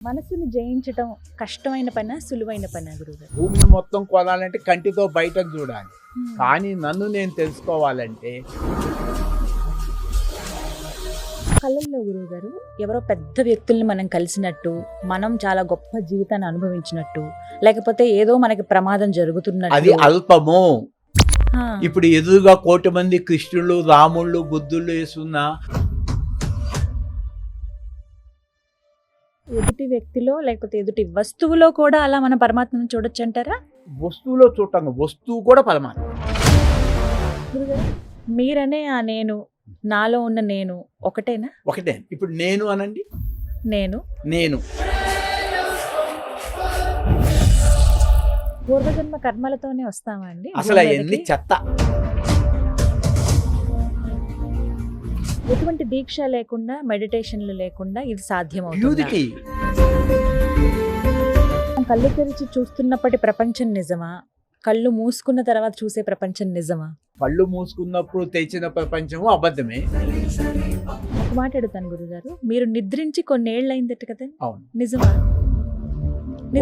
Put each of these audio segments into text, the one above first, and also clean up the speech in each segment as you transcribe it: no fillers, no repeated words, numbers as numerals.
మనసుని జయించటం కష్టమైన పనా? సులువైన పనా గురువుగారు? భూమిని మొత్తం కొనాలంటే కంటితో బయటకు చూడాలి. కానీ నన్ను నేను తెలుసుకోవాలంటే కళల్లో గురువుగారు ఎవరో పెద్ద వ్యక్తుల్ని మనం కలిసినట్టు, మనం చాలా గొప్ప జీవితాన్ని అనుభవించినట్టు, లేకపోతే ఏదో మనకి ప్రమాదం అది జరుగుతున్నట్టు. అల్పము. ఆ, ఇప్పుడు ఎదురుగా 1,000,000 మంది కృష్ణులు, రాముళ్ళు, బుద్ధుళ్ళు వేసున్న ఎదుటి వ్యక్తిలో లేకపోతే ఎదుటి వస్తువులో కూడా అలా మన పరమాత్మను చూడొచ్చు అంటారా వస్తువులో చూడటం, వస్తువు కూడా పరమాత్మ. గురుగారు? మీరనే ఆ నేను, నాలో ఉన్న నేను ఒకటేనా? ఒకటే. ఇప్పుడు నేను అనండి, నేను నేను పూర్వజన్మ కర్మలతోనే వస్తామా అండి అసలు భూమి అవన్నీ మీదకి? చెత్త. ఎటువంటి దీక్ష లేకుండా, మెడిటేషన్లు లేకుండా ఇది సాధ్యమవుతుంది. ప్యూరిటీ. కళ్ళు తెరిచి చూస్తున్నప్పటి ప్రపంచం నిజమా? కళ్ళు మూసుకున్న తర్వాత చూసే ప్రపంచం నిజమా? కళ్ళు మూసుకున్నప్పుడు తెచ్చిన ప్రపంచము అబద్ధమే. ఒక మాట అడుగుతాను గురుగారు, మీరు నిద్రించి కొన్నేళ్ళు అయిందట కదా, అవును. నిజమా?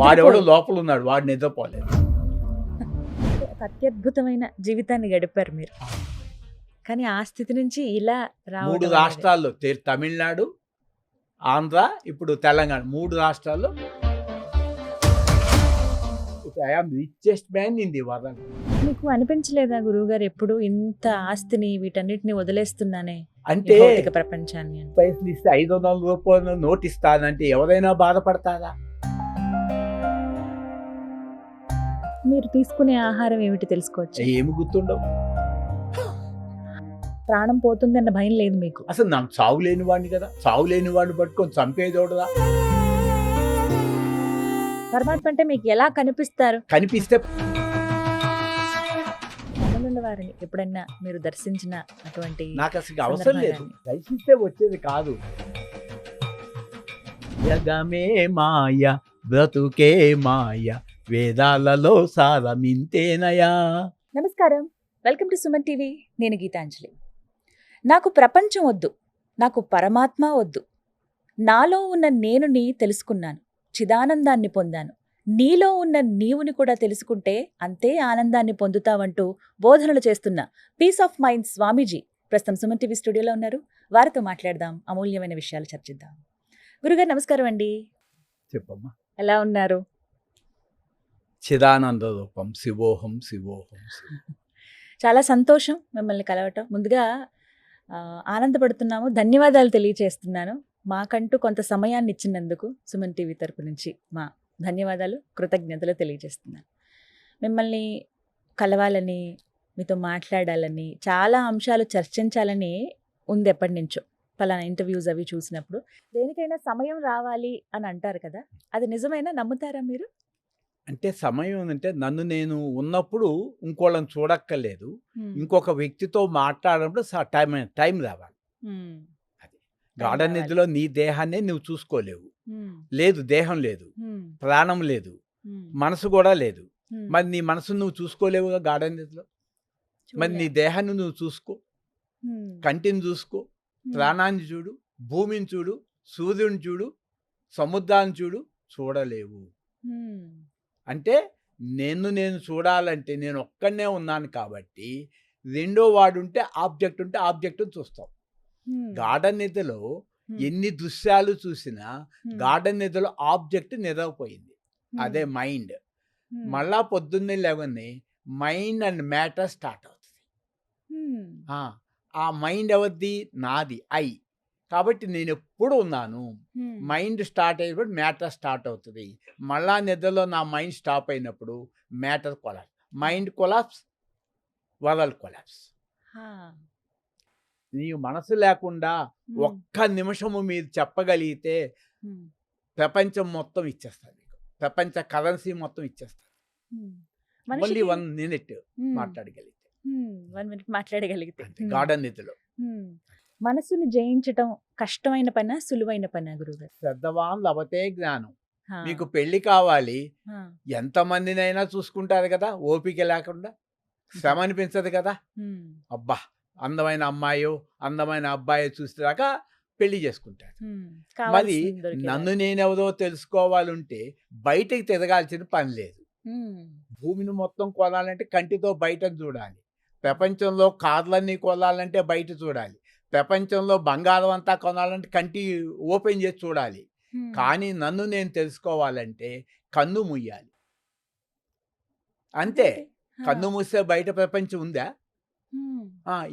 వాడెవడో లోపల ఉన్నాడు, వాడు నిద్రపోలేదు. ఒక అత్యద్భుతమైన జీవితాన్ని గడిపారు మీరు, కానీ ఆ స్థితి నుంచి ఇలా 3 రావడం అనేది- రాష్ట్రాల్లో తమిళనాడు, ఆంధ్ర, ఇప్పుడు తెలంగాణ, 3 రాష్ట్రాల్లో I'm richest man in the world. మీకు అనిపించలేదా గురువుగారు ఎప్పుడు ఇంత ఆస్తిని వీటన్నిటిని వదిలేస్తున్నానే ఈ అంటే భౌతిక ప్రపంచాన్ని అని? పైసలు ఇస్తే 500 రూపాయలు నోట్ ఇస్తానంటే ఎవరైనా బాధపడతారా? మీరు తీసుకునే ఆహారం ఏమిటి తెలుసుకోవచ్చు? ఏమి గుర్తుండవు. ప్రాణం పోతుందన్న భయం లేదు మీకు? అసలు నాకు చావు లేని వాడిని కదా, చావు లేని వాడిని పట్టుకొని చంపేదోడదా? పరమాత్మ అంటే మీకు ఎలా కనిపిస్తారు? కనిపిస్తే రామనుల వారిని ఎప్పుడైనా మీరు దర్శించిన అటువంటి నాకు అసలు అవసరం లేదు, దర్శిస్తే వచ్చేది కాదు. జగమే మాయ, బ్రతుకే మాయ, వేదాలలో సారమింతేనయా. నమస్కారం, వెల్కమ్ టు సుమన్ టీవీ. నేను గీతాంజలి. నాకు ప్రపంచం వద్దు, నాకు పరమాత్మ వద్దు. నాలో ఉన్న నేనుని తెలుసుకున్నాను, చిదానందాన్ని పొందాను. నీలో ఉన్న నీవుని కూడా తెలుసుకుంటే అంతే ఆనందాన్ని పొందుతావంటూ బోధనలు చేస్తున్న పీస్ ఆఫ్ మైండ్ స్వామీజీ ప్రస్తుతం సుమన్ టీవీ స్టూడియోలో ఉన్నారు. వారితో మాట్లాడదాం, అమూల్యమైన విషయాలు చర్చిద్దాం. గురుగారు నమస్కారం అండి, చెప్పమ్మా. ఎలా ఉన్నారు? చిదానంద రూపం శివోహం శివోహం శివోహం. చాలా సంతోషం మిమ్మల్ని కలవటం. ముందుగా ఆనందపడుతున్నాము, ధన్యవాదాలు తెలియచేస్తున్నాను. మాకంటూ కొంత సమయాన్ని ఇచ్చినందుకు సుమన్ టీవీ తరపు నుంచి మా ధన్యవాదాలు, కృతజ్ఞతలు తెలియజేస్తున్నాను. మిమ్మల్ని కలవాలని, మీతో మాట్లాడాలని, చాలా అంశాలు చర్చించాలని ఉంది ఎప్పటి నుంచో. పలానా ఇంటర్వ్యూస్ అవి చూసినప్పుడు దేనికైనా సమయం రావాలి అని అంటారు కదా, అది నిజమైనా? నమ్ముతారా మీరు? అంటే సమయం అంటే నన్ను నేను ఉన్నప్పుడు ఇంకోళ్ళని చూడక్కర్లేదు, ఇంకొక వ్యక్తితో మాట్లాడినప్పుడు టైం రావాలి. అది గాఢ రావాలి. నిధిలో నీ దేహాన్ని నువ్వు చూసుకోలేవు. లేదు, దేహం లేదు, ప్రాణం లేదు, మనసు కూడా లేదు. మరి నీ మనసును నువ్వు చూసుకోలేవుగా గాఢ నిధిలో. మరి నీ దేహాన్ని నువ్వు చూసుకో, కంటిని చూసుకో, ప్రాణాన్ని చూడు, భూమిని చూడు, సూర్యుని చూడు, సముద్రాన్ని చూడు, చూడలేవు. అంటే నేను చూడాలంటే నేను ఒక్కడనే ఉన్నాను కాబట్టి, రెండో వాడు ఉంటే ఆబ్జెక్ట్ ఉంటే ఆబ్జెక్ట్ చూస్తాం. గార్డెన్ నిధిలో ఎన్ని దృశ్యాలు చూసినా గార్డెన్ నిధిలో ఆబ్జెక్ట్ నిద్రపోయింది, అదే మైండ్. మళ్ళా పొద్దున్నే లేవని మైండ్ అండ్ మ్యాటర్ స్టార్ట్ అవుతుంది. ఆ మైండ్ ఎవరిది? నాది, ఐ. కాబట్టి నేను ఎప్పుడు ఉన్నాను. మైండ్ స్టార్ట్ అయినప్పుడు మ్యాటర్ స్టార్ట్ అవుతుంది. మళ్ళా నిద్రలో నా మైండ్ స్టాప్ అయినప్పుడు matter collapse. Mind collapse, world collapse. నీ మనసు లేకుండా ఒక్క నిమిషము మీరు చెప్పగలిగితే ప్రపంచం మొత్తం ఇచ్చేస్తారు మీకు, ప్రపంచ కరెన్సీ మొత్తం ఇచ్చేస్తారు. Only 1 minute మాట్లాడగలిగితే, 1 minute మాట్లాడగలిగితే. గార్డెన్ నిధిలో. మనసుని జయించటం కష్టమైన పనా? సులువైన పనా గురుగారు? శ్రద్ధవాన్ లభతే జ్ఞానం. మీకు పెళ్లి కావాలి, ఎంతమందినైనా చూసుకుంటారు కదా, ఓపిక లేకుండా. శ్రమ అనిపించదు కదా. అబ్బా, అందమైన అమ్మాయో అందమైన అబ్బాయో చూసేదాకా పెళ్లి చేసుకుంటాడు. మరి కావాల్సింది దొరికేదాకా. నన్ను నేనెవరో తెలుసుకోవాలంటే బయటకి తిరగాల్సిన పని లేదు. భూమిని మొత్తం కొనాలంటే కంటితో బయటకు చూడాలి. ప్రపంచంలో కార్లన్నీ కొనాలంటే బయట చూడాలి. ప్రపంచంలో బంగారం అంతా కొనాలంటే కంటి ఓపెన్ చేసి చూడాలి. కానీ నన్ను నేను తెలుసుకోవాలంటే కన్ను ముయ్యాలి. అంతే. కన్ను మూస్తే బయట ప్రపంచం ఉందా?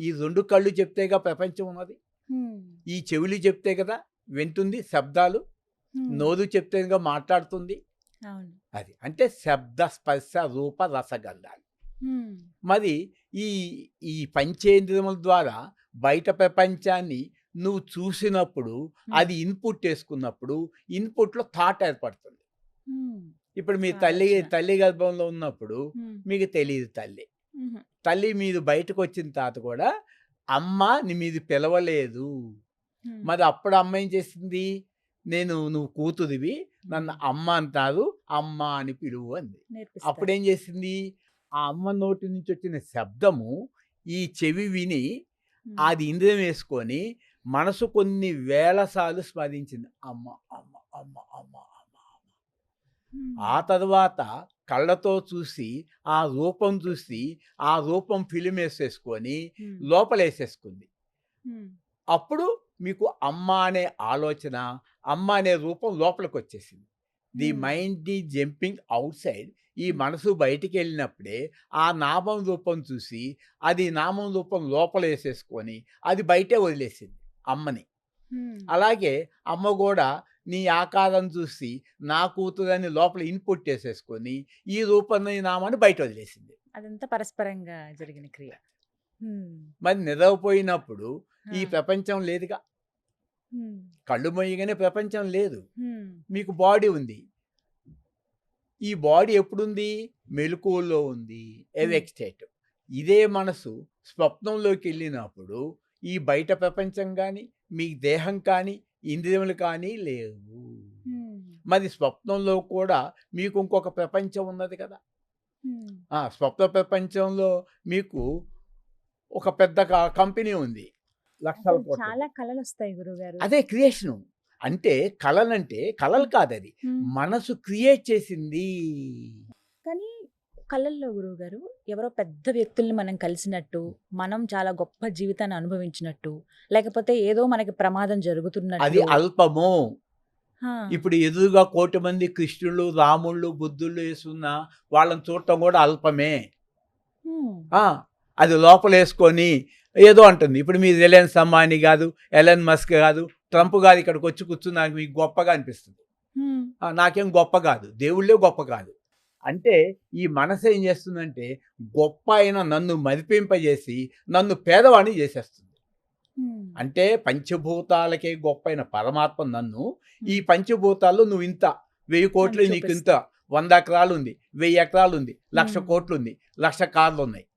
ఈ 2 కళ్ళు చెప్తేగా ప్రపంచం ఉన్నది. ఈ చెవులు చెప్తే కదా వింటుంది శబ్దాలు. నోరు చెప్తేగా మాట్లాడుతుంది. అది అంటే శబ్ద స్పర్శ రూప రసగంధాలు. మరి ఈ ఈ పంచేంద్రియముల ద్వారా బయట ప్రపంచాన్ని నువ్వు చూసినప్పుడు అది ఇన్పుట్ చేసుకున్నప్పుడు ఇన్పుట్లో థాట్ ఏర్పడుతుంది. ఇప్పుడు మీ తల్లి గర్భంలో ఉన్నప్పుడు మీకు తెలియదు తల్లి మీరు బయటకు వచ్చిన తర్వాత కూడా అమ్మ మీరు పిలవలేదు. మరి అప్పుడు అమ్మ ఏం చేసింది? నువ్వు కూతురివి, నన్ను అమ్మ అంటారు, అమ్మ అని పిలువు అంది. అప్పుడేం చేసింది? ఆ అమ్మ నోటి నుంచి వచ్చిన శబ్దము ఈ చెవి విని అది ఇంద్రియం వేసుకొని మనసు కొన్ని వేల సార్లు స్మరించింది, అమ్మ అమ్మ అమ్మ అమ్మ అమ్మ. ఆ తర్వాత కళ్ళతో చూసి ఆ రూపం చూసి ఆ రూపం ఫిలిం వేసేసుకొని లోపలేసేసుకుంది. అప్పుడు మీకు అమ్మ అనే ఆలోచన, అమ్మ అనే రూపం లోపలికి వచ్చేసింది. The mind the jumping out side. ఈ మనసు బయటికి వెళ్ళినప్పుడే ఆ నామం రూపం చూసి అది నామం రూపం లోపల వేసేసుకొని అది బయటే వదిలేసింది అమ్మని. అలాగే అమ్మ కూడా నీ ఆకారం చూసి నా కూతురని లోపల ఇన్పుట్ వేసేసుకొని ఈ రూపం ఈ నామాన్ని బయట వదిలేసింది. అదంతా పరస్పరంగా జరిగిన క్రియ. మరి నిద్రపోయినప్పుడు ఈ ప్రపంచం లేదుగా. కళ్ళు మొయ్యగానే ప్రపంచం లేదు. మీకు బాడీ ఉంది. ఈ బాడీ ఎప్పుడుంది? మెలకువలో ఉంది, ఎవేక్ స్టేట్. ఇదే మనసు స్వప్నంలోకి వెళ్ళినప్పుడు ఈ బయట ప్రపంచం కానీ మీ దేహం కానీ ఇంద్రియములు కానీ లేవు. మరి స్వప్నంలో కూడా మీకు ఇంకొక ప్రపంచం ఉన్నది కదా. స్వప్న ప్రపంచంలో మీకు ఒక పెద్ద కంపెనీ ఉంది, లక్షల కోట్లు. చాలా కళలు వస్తాయి గురుగారు. అదే క్రియేషన్ అంటే. కళలంటే కళలు కాదు, అది మనసు క్రియేట్ చేసింది. కానీ కళల్లో గురువుగారు ఎవరో పెద్ద వ్యక్తుల్ని మనం కలిసినట్టు, మనం చాలా గొప్ప జీవితాన్ని అనుభవించినట్టు, లేకపోతే ఏదో మనకి ప్రమాదం జరుగుతున్నట్టు, అది అల్పము. ఇప్పుడు ఎదురుగా 1,000,000 మంది కృష్ణులు, రాముళ్ళు, బుద్ధుళ్ళు వేసుకున్న వాళ్ళని చూడటం కూడా అల్పమే. అది లోపల వేసుకొని ఏదో అంటుంది. ఇప్పుడు మీరు రిలయన్స్ అంబానీ కాదు, ఎలన్ మస్క్ కాదు, ట్రంప్ గారు ఇక్కడికి వచ్చి కూర్చున్నాక మీకు గొప్పగా అనిపిస్తుంది. నాకేం గొప్ప కాదు, దేవుళ్ళే గొప్ప కాదు. అంటే ఈ మనసు ఏం చేస్తుందంటే గొప్ప అయిన నన్ను మదిపింపజేసి నన్ను పేదవాణ్ణి చేసేస్తుంది. అంటే పంచభూతాలకే గొప్ప అయిన పరమాత్మ నన్ను ఈ పంచభూతాల్లో నువ్వు ఇంత 1000 కోట్లు, నీకు ఇంత 100 ఎకరాలు ఉంది, 1000 ఎకరాలు ఉంది, 1,00,000 కోట్లు ఉంది, 1,00,000 కార్లు ఉన్నాయి.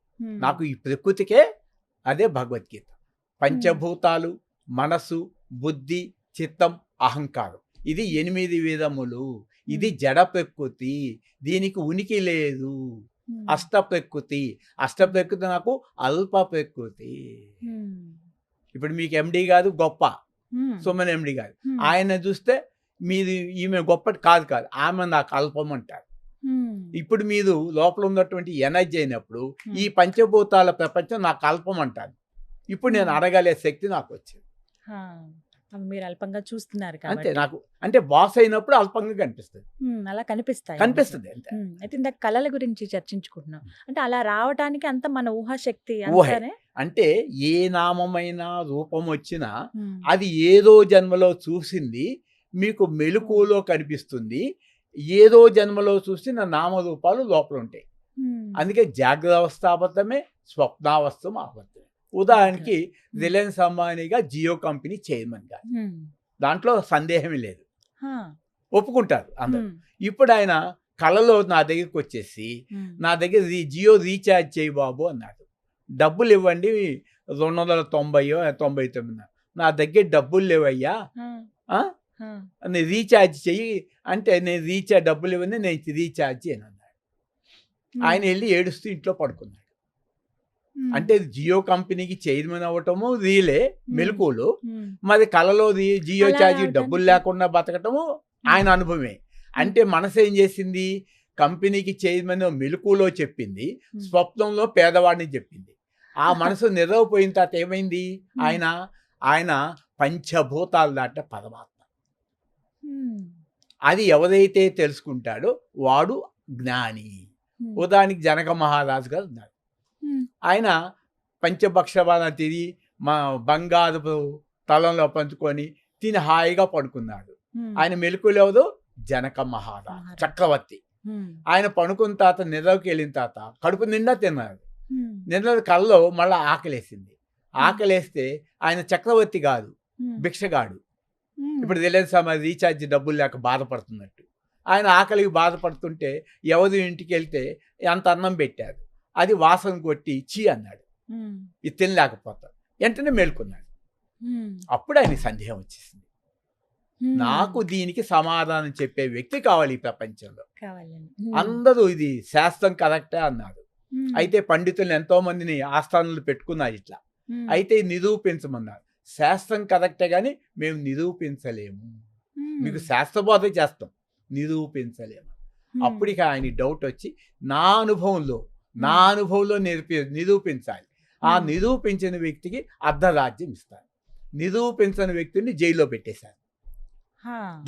నాకు ఈ ప్రకృతికే అదే భగవద్గీత. పంచభూతాలు మనసు, బుద్ధి, చిత్తం, అహంకారం, ఇది 8 విధములు. ఇది జడ ప్రకృతి, దీనికి ఉనికి లేదు. అష్ట ప్రకృతి నాకు అల్ప ప్రకృతి. ఇప్పుడు మీకు ఎండి కాదు గొప్ప, సుమన్ ఎండి కాదు. ఆయన చూస్తే మీది ఈమె గొప్ప కాదు, ఆమె నాకు అల్పం అంటారు. ఇప్పుడు మీరు లోపల ఉన్నటువంటి ఎనర్జీ అయినప్పుడు ఈ పంచభూతాల ప్రపంచం నాకు అల్పం అంటారు. ఇప్పుడు నేను అడగలే శక్తి నాకు వచ్చింది. మీరు అల్పంగా చూస్తున్నారు అంతే. నాకు అంటే బాస్ అయినప్పుడు అల్పంగా కనిపిస్తుంది, అలా కనిపిస్తుంది అంతే. అయితే ఇందాక కళల గురించి చర్చించుకుంటున్నాం. అంటే అలా రావడానికి అంత మన ఊహాశక్తి అంటే ఏ నామమైన రూపం వచ్చినా అది ఏదో జన్మలో చూసింది మీకు మెలకువలో కనిపిస్తుంది. ఏదో జన్మలో చూసిన నామరూపాలు లోపల ఉంటాయి. అందుకే జాగ్రత్త అవస్థ అబద్ధమే, స్వప్నావస్థ అబద్ధమే. ఉదాహరణకి రిలయన్స్ అంబానీగా జియో కంపెనీ చైర్మన్ గారు, దాంట్లో సందేహమే లేదు, ఒప్పుకుంటారు అందరూ. ఇప్పుడు ఆయన కళలో నా దగ్గరికి వచ్చేసి నా దగ్గర జియో రీఛార్జ్ చేయి బాబు అన్నాడు. డబ్బులు ఇవ్వండి 290 నా దగ్గర డబ్బులు లేవయ్యా, నేను రీఛార్జ్ చెయ్యి అంటే నేను డబ్బులు ఇవ్వండి, నేను రీఛార్జ్ చేయను అన్నాడు. ఆయన వెళ్ళి ఏడుస్తూ ఇంట్లో పడుకున్నాడు. అంటే జియో కంపెనీకి చైర్మన్ అవ్వటము రియలే మెలకువలు, మరి కలలోది జియో అలా ఛార్జీ రావటానికి- డబ్బులు లేకుండా బతకటము ఆయన అనుభవమే. అంటే మనసు ఏం చేసింది, కంపెనీకి చైర్మన్ మెలకువలో చెప్పింది, స్వప్నంలో పేదవాడిని చెప్పింది. ఆ మనసు నిద్రపోయిన తర్వాత ఏమైంది, ఆయన పంచభూతాలు దాట పరమాత్మ. అది ఎవరైతే తెలుసుకుంటాడో వాడు జ్ఞాని. ఉదాహరణకి జనక మహారాజు గారు ఉన్నారు. ఆయన పంచభక్షవాన తిని మా బంగారు తలంలో పంచుకొని తిని హాయిగా పడుకున్నాడు. ఆయన మెలకువలో ఎవరు, జనక మహారాజు చక్రవర్తి. ఆయన పడుకున్న తర్వాత నిద్రకి వెళ్ళిన తర్వాత కడుపు నిండా తిన్నారు. నిద్ర కళ్ళలో మళ్ళీ ఆకలేసింది. ఆకలేస్తే ఆయన చక్రవర్తి కాదు, భిక్షగాడు. ఇప్పుడు తెలియదు సమయం రీఛార్జ్ డబ్బులు లేక బాధపడుతున్నట్టు. ఆయన ఆకలికి బాధపడుతుంటే ఎవరి ఇంటికి వెళ్తే అంత అన్నం పెట్టారు, అది వాసన కొట్టి చీ అన్నాడు, ఇది తినలేకపోతాడు. వెంటనే మేల్కొన్నాడు. అప్పుడు ఆయన సందేహం వచ్చేసింది, నాకు దీనికి సమాధానం చెప్పే వ్యక్తి కావాలి ఈ ప్రపంచంలో. అందరూ ఇది శాస్త్రం కరెక్టే అన్నారు. అయితే పండితులు ఎంతో మందిని ఆస్థానాలు పెట్టుకున్నారు ఇట్లా. అయితే నిరూపించమన్నారు. శాస్త్రం కరెక్టే కానీ మేము నిరూపించలేము, మీకు శాస్త్రబోధ చేస్తాం, నిరూపించలేము. అప్పటికి ఆయన డౌట్ వచ్చి నా అనుభవంలో నిరూపించాలి. ఆ నిరూపించిన వ్యక్తికి అర్ధరాజ్యం ఇస్తారు, నిరూపించని వ్యక్తిని జైల్లో పెట్టేశారు.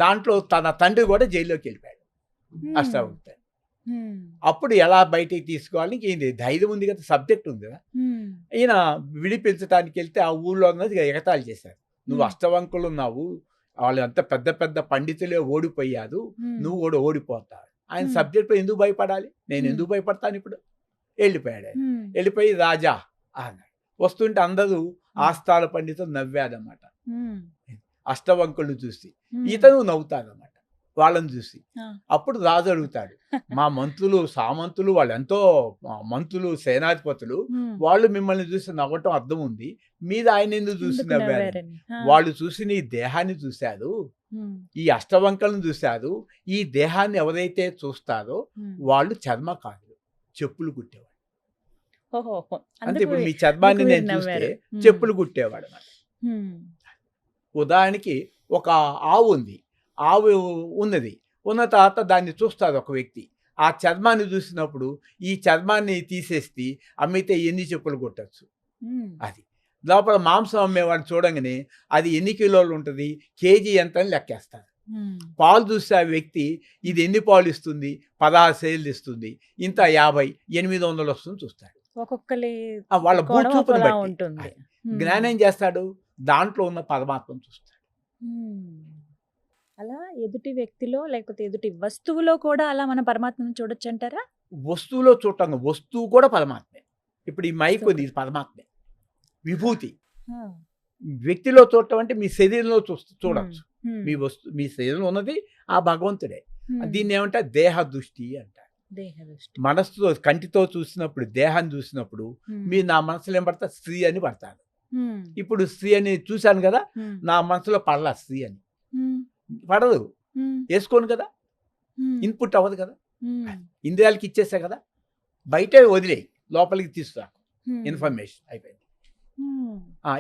దాంట్లో తన తండ్రి కూడా జైల్లోకి వెళ్ళిపోయాడు అష్టావక్త. అప్పుడు ఎలా బయటికి తీసుకోవాలని ఈయన ధైర్యం ఉంది కదా, సబ్జెక్ట్ ఉంది కదా. ఈయన విడిపించడానికి వెళ్తే ఆ ఊళ్ళో ఉన్నది ఎగతాళి చేశారు, నువ్వు అష్టవంకులు ఉన్నావు, వాళ్ళు అంత పెద్ద పెద్ద పండితులే ఓడిపోయారు, నువ్వు కూడా ఓడిపోతావు. ఆయన సబ్జెక్ట్ ఎందుకు భయపడాలి, నేను ఎందుకు భయపడతాను. ఇప్పుడు వెళ్ళిపోయాడు. వెళ్ళిపోయి రాజా అన్నాడు. వస్తుంటే అందరూ ఆస్థాన పండితులు నవ్వాదన్నమాట. అష్టవంకులు చూసి ఇతను నవ్వుతాడన్నమాట వాళ్ళని చూసి. అప్పుడు రాజు అడుగుతాడు, మా మంత్రులు సామంతులు వాళ్ళు ఎంతో మంత్రులు సేనాధిపతులు, వాళ్ళు మిమ్మల్ని చూసి నవ్వటం అర్థం ఉంది, మీద ఆయన ఎందుకు చూసి నవ్వారు? వాళ్ళు చూసి నీ దేహాన్ని చూశారు, ఈ అష్టవంకలను చూశారు. ఈ దేహాన్ని ఎవరైతే చూస్తారో వాళ్ళు చర్మకారులు, చెప్పులు కుట్టేవాడు. అంటే ఇప్పుడు మీ చర్మాన్ని నేను చూస్తే చెప్పులు కుట్టేవాడు అన్నమాట. ఉదాహరణకి ఒక ఆవు ఉంది, ఆవు ఉన్నది, ఉన్న తర్వాత దాన్ని చూస్తారు ఒక వ్యక్తి. ఆ చర్మాన్ని చూసినప్పుడు ఈ చర్మాన్ని తీసేసి అమ్మితే ఎన్ని చెప్పులు కొట్టచ్చు. అది లోపల మాంసం అమ్మేవాడిని చూడంగానే అది ఎన్ని కిలోలు ఉంటుంది, కేజీ ఎంత అని లెక్కేస్తారు. పాలు చూస్తే ఆ వ్యక్తి ఇది ఎన్ని పాలు ఇస్తుంది, 16 సేలు ఇస్తుంది, ఇంత 50, 800 వస్తుంది చూస్తాడు. వాళ్ళ భూచూపుని బట్టి. జ్ఞానం ఏం చేస్తాడు, దాంట్లో ఉన్న పరమాత్మను చూస్తాడు. అలా ఎదుటి వ్యక్తిలో లేకపోతే ఎదుటి వస్తువులో కూడా అలా మన పరమాత్మను చూడొచ్చు అంటారా? వస్తువులో చూడటం, వస్తువు కూడా పరమాత్మే. ఇప్పుడు ఈ మైక్ ఉంది, ఇది పరమాత్మే, విభూతి. వ్యక్తిలో చూడటం అంటే మీ శరీరంలో చూడొచ్చు. మీ శరీరంలో ఉన్నది ఆ భగవంతుడే. దీన్ని ఏమంటారు, దేహ దృష్టి అంటారు. మనస్సుతో కంటితో చూసినప్పుడు, దేహాన్ని చూసినప్పుడు మీరు నా మనసులో ఏం పడతారు, స్త్రీ అని పడతారు. ఇప్పుడు స్త్రీ అని చూశాను కదా, నా మనసులో పడలా స్త్రీ అని, పడదు, వేసుకోను కదా, ఇన్పుట్ అవ్వదు కదా, ఇంద్రియాలకి ఇచ్చేసా కదా, బయటే వదిలేయి, లోపలికి తీసుకురా, ఇన్ఫర్మేషన్ అయిపోయింది,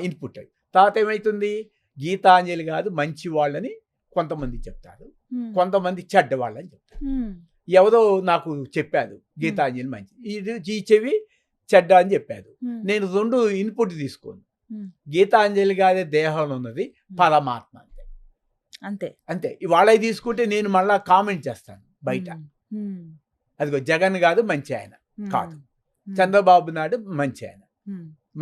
ఇన్పుట్ అయి. తర్వాత ఏమవుతుంది, గీతాంజలి కాదు మంచి వాళ్ళని కొంతమంది చెప్తారు, కొంతమంది చెడ్డ వాళ్ళని చెప్తారు. ఎవరో నాకు చెప్పారు గీతాంజలి మంచి, ఇది చెవి చెడ్డ అని చెప్పారు. నేను 2 ఇన్పుట్ తీసుకోను. గీతాంజలి గారి దేహంలో ఉన్నది పరమాత్మ, అంతే అంతే అంతే. ఇవాళ తీసుకుంటే నేను మళ్ళా కామెంట్ చేస్తాను బయట, అదిగో జగన్ కాదు మంచి ఆయన కాదు, చంద్రబాబు నాయుడు మంచి ఆయన.